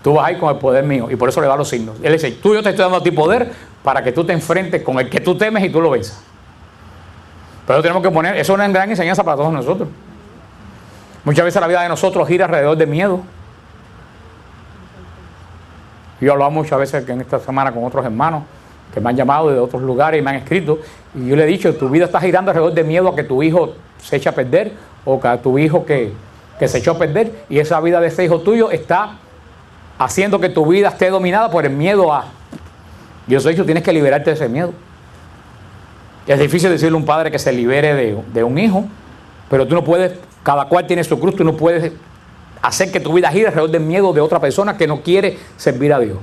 tú vas a ir con el poder mío, y por eso le da los signos. Él dice, yo te estoy dando a ti poder para que tú te enfrentes con el que tú temes y tú lo venzas. Pero tenemos que poner, eso es una gran enseñanza para todos nosotros. Muchas veces la vida de nosotros gira alrededor de miedo. Yo he hablado muchas veces en esta semana con otros hermanos que me han llamado de otros lugares y me han escrito, y yo le he dicho, tu vida está girando alrededor de miedo a que tu hijo se eche a perder, o que a tu hijo que se echó a perder, y esa vida de ese hijo tuyo está haciendo que tu vida esté dominada por el miedo a. Yo os he dicho, tienes que liberarte de ese miedo. Es difícil decirle a un padre que se libere de un hijo, pero tú no puedes, cada cual tiene su cruz, tú no puedes hacer que tu vida gire alrededor del miedo de otra persona que no quiere servir a Dios.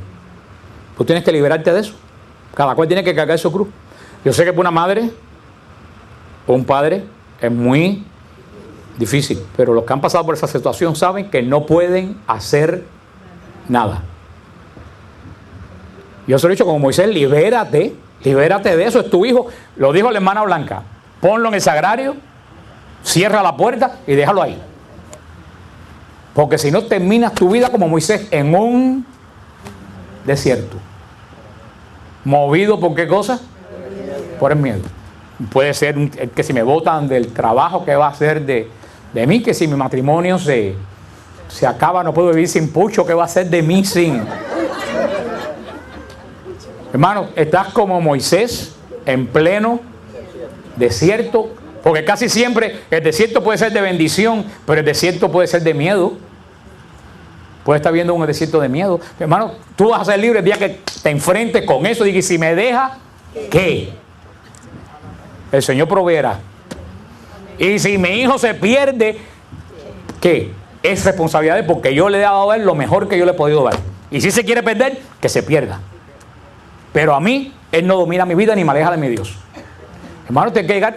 Tú tienes que liberarte de eso. Cada cual tiene que cargar su cruz. Yo sé que para una madre o un padre es muy difícil, pero los que han pasado por esa situación saben que no pueden hacer nada. Yo se lo he dicho como Moisés, libérate de eso, es tu hijo. Lo dijo la hermana Blanca, ponlo en el sagrario, cierra la puerta y déjalo ahí. Porque si no terminas tu vida como Moisés en un desierto. ¿Movido por qué cosa? Por el miedo. Puede ser que si me botan del trabajo, ¿qué va a ser de mí? Que si mi matrimonio se acaba, no puedo vivir sin Pucho, ¿qué va a ser de mí sin? Hermano, estás como Moisés en pleno desierto, porque casi siempre el desierto puede ser de bendición, pero el desierto puede ser de miedo. Puedes estar viendo un desierto de miedo. Hermano, tú vas a ser libre el día que te enfrentes con eso. Y si me deja, ¿qué? El Señor proveerá. Y si mi hijo se pierde, ¿qué? Es responsabilidad de él, porque yo le he dado a él lo mejor que yo le he podido dar. Y si se quiere perder, que se pierda. Pero a mí, él no domina mi vida ni me aleja de mi Dios. Hermano, tienes que llegar.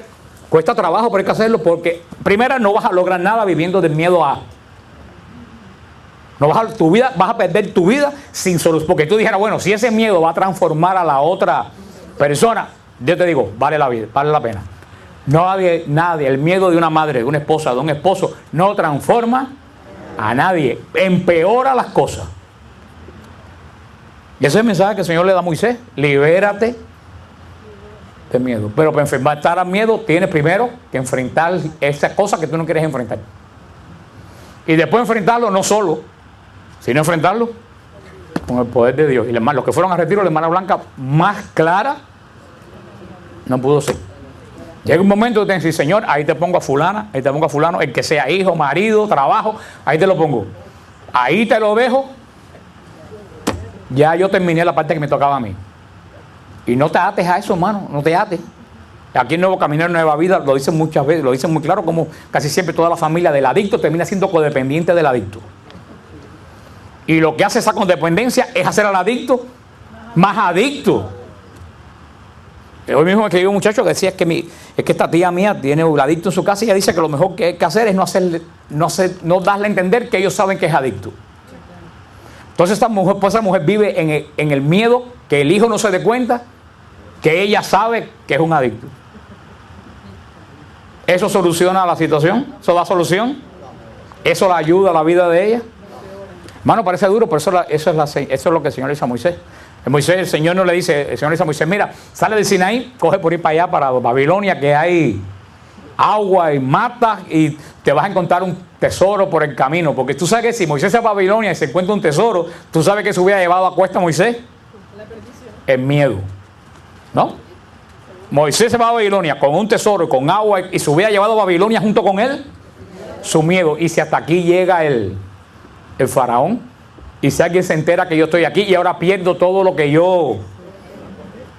Cuesta trabajo, pero hay que hacerlo, porque primero no vas a lograr nada viviendo del miedo a. No vas a perder tu vida sin solución. Porque tú dijeras, bueno, si ese miedo va a transformar a la otra persona, yo te digo, vale la vida, vale la pena. Nadie, el miedo de una madre, de una esposa, de un esposo, no transforma a nadie, empeora las cosas. Y ese es el mensaje que el Señor le da a Moisés: libérate de miedo. Pero para enfrentar al miedo, tienes primero que enfrentar esa cosa que tú no quieres enfrentar. Y después enfrentarlo no solo, sino enfrentarlo con el poder de Dios. Y los que fueron a retiro, la hermana Blanca, más clara no pudo ser. Llega un momento que te dice, Señor, ahí te pongo a fulana, ahí te pongo a fulano, el que sea hijo, marido, trabajo, ahí te lo pongo. Ahí te lo dejo. Ya yo terminé la parte que me tocaba a mí. Y no te ates a eso, hermano, no te ates. Aquí en Nuevo Caminero, Nueva Vida, lo dicen muchas veces, lo dicen muy claro, como casi siempre toda la familia del adicto termina siendo codependiente del adicto. Y lo que hace esa codependencia es hacer al adicto más adicto. Hoy mismo me escribió un muchacho que decía es que esta tía mía tiene un adicto en su casa y ella dice que lo mejor que hay que hacer es no darle a entender que ellos saben que es adicto. Entonces esa mujer vive en el miedo que el hijo no se dé cuenta que ella sabe que es un adicto. ¿Eso soluciona la situación? ¿Eso da solución? ¿Eso la ayuda a la vida de ella? Hermano, parece duro, pero eso es lo que el Señor le dice a Moisés. El Señor no le dice, el Señor le dice a Moisés, mira, sale del Sinaí, coge por ir para allá, para Babilonia, que hay agua y matas y te vas a encontrar un tesoro por el camino. Porque tú sabes que si Moisés se va a Babilonia y se encuentra un tesoro, tú sabes que se hubiera llevado a cuesta a Moisés. El miedo, ¿no? Moisés se va a Babilonia con un tesoro, con agua y se hubiera llevado a Babilonia junto con él, su miedo. Y si hasta aquí llega el faraón, y si alguien se entera que yo estoy aquí y ahora pierdo todo lo que yo...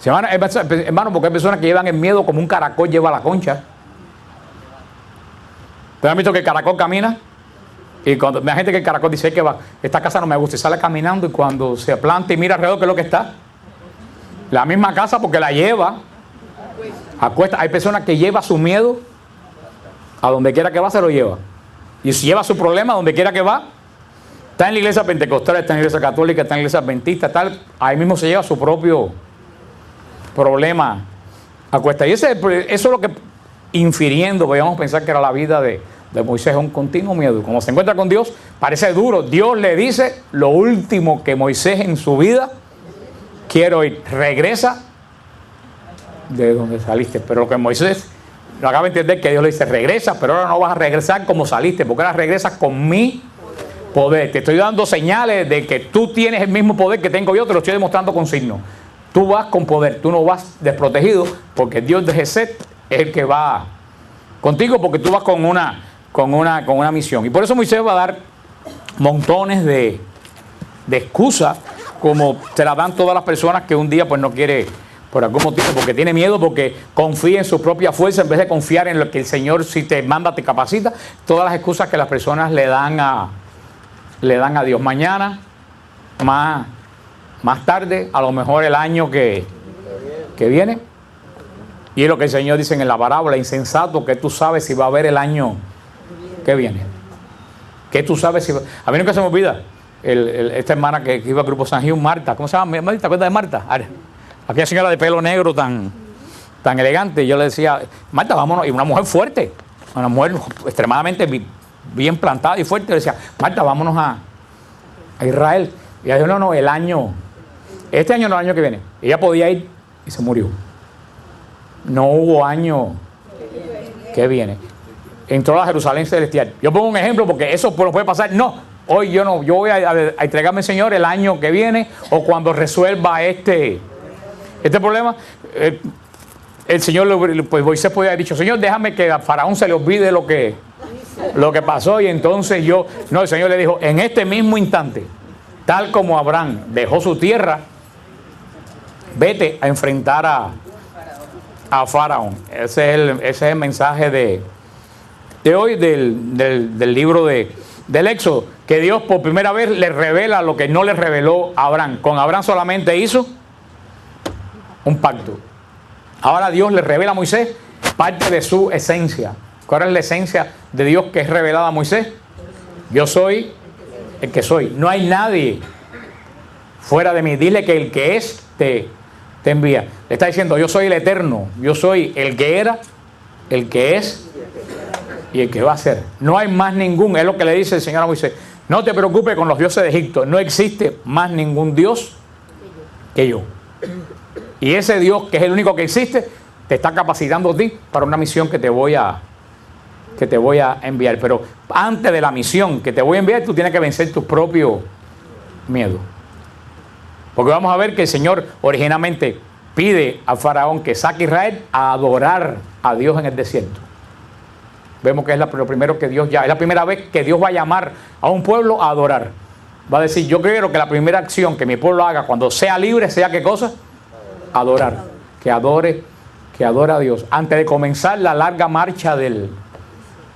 Hermano, porque hay personas que llevan el miedo como un caracol lleva la concha. ¿Ustedes han visto que el caracol camina? Y cuando hay gente que el caracol dice que va, esta casa no me gusta, y sale caminando y cuando se planta y mira alrededor, ¿qué es lo que está? La misma casa porque la lleva a cuesta. Hay personas que llevan su miedo a donde quiera que va, se lo lleva. Y si lleva su problema a donde quiera que va, está en la iglesia pentecostal, está en la iglesia católica, está en la iglesia adventista, tal, ahí mismo se lleva su propio problema a cuesta. Y eso es lo que, infiriendo, podríamos pensar que era la vida de Moisés, un continuo miedo. Como se encuentra con Dios, parece duro. Dios le dice lo último que Moisés en su vida quiere oír: regresa de donde saliste. Pero lo que Moisés lo acaba de entender, que Dios le dice: regresa, pero ahora no vas a regresar como saliste, porque ahora regresas con mi poder. Te estoy dando señales de que tú tienes el mismo poder que tengo yo, te lo estoy demostrando con signos. Tú vas con poder, tú no vas desprotegido, porque Dios de Geset es el que va contigo, porque tú vas con una misión. Y por eso Moisés va a dar montones de excusas, como te la dan todas las personas que un día pues no quiere, por algún motivo, porque tiene miedo, porque confía en su propia fuerza en vez de confiar en lo que el Señor, si te manda, te capacita. Todas las excusas que las personas le dan a Dios. Mañana, más tarde, a lo mejor el año que viene. Y es lo que el Señor dice en la parábola: insensato, que tú sabes si va a haber el año que viene. Que tú sabes si va... A mí nunca se me olvida esta hermana que iba al grupo San Gil, Marta. ¿Cómo se llama? ¿Te acuerdas de Marta? Aquella señora de pelo negro tan elegante. Y yo le decía: Marta, vámonos. Y una mujer fuerte, una mujer extremadamente bien plantada y fuerte. Le decía: Marta, vámonos a Israel. Y ella dijo: no, este año no, el año que viene. Ella podía ir y se murió. No hubo año que viene. Entró a la Jerusalén celestial. Yo pongo un ejemplo porque eso puede pasar. No, hoy yo no. Yo voy a entregarme al Señor el año que viene o cuando resuelva este problema. El Señor, pues Moisés podía haber dicho: Señor, déjame que a Faraón se le olvide lo que pasó. Y entonces el Señor le dijo: en este mismo instante, tal como Abraham dejó su tierra, vete a enfrentar a Faraón. Ese es el mensaje de hoy del libro del Éxodo, que Dios por primera vez le revela lo que no le reveló a Abraham. Con Abraham solamente hizo un pacto. Ahora Dios le revela a Moisés parte de su esencia. ¿Cuál es la esencia de Dios que es revelada a Moisés? Yo soy el que soy. No hay nadie fuera de mí. Dile que el que es te envía. Le está diciendo: yo soy el eterno. Yo soy el que era, el que es y el que va a ser. No hay más ningún. Es lo que le dice el Señor a Moisés: no te preocupes con los dioses de Egipto. No existe más ningún Dios que yo. Y ese Dios, que es el único que existe, te está capacitando a ti para una misión que te voy a enviar. Pero antes de la misión que te voy a enviar, tú tienes que vencer tus propios miedos. Porque vamos a ver que el Señor originalmente pide a Faraón que saque a Israel a adorar a Dios en el desierto. Vemos que es lo primero que Dios es la primera vez que Dios va a llamar a un pueblo a adorar. Va a decir: yo quiero que la primera acción que mi pueblo haga cuando sea libre sea ¿qué cosa? Adorar. Que adore a Dios antes de comenzar la larga marcha del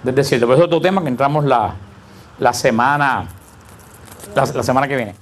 desierto. Por eso es otro tema que entramos la semana la semana que viene.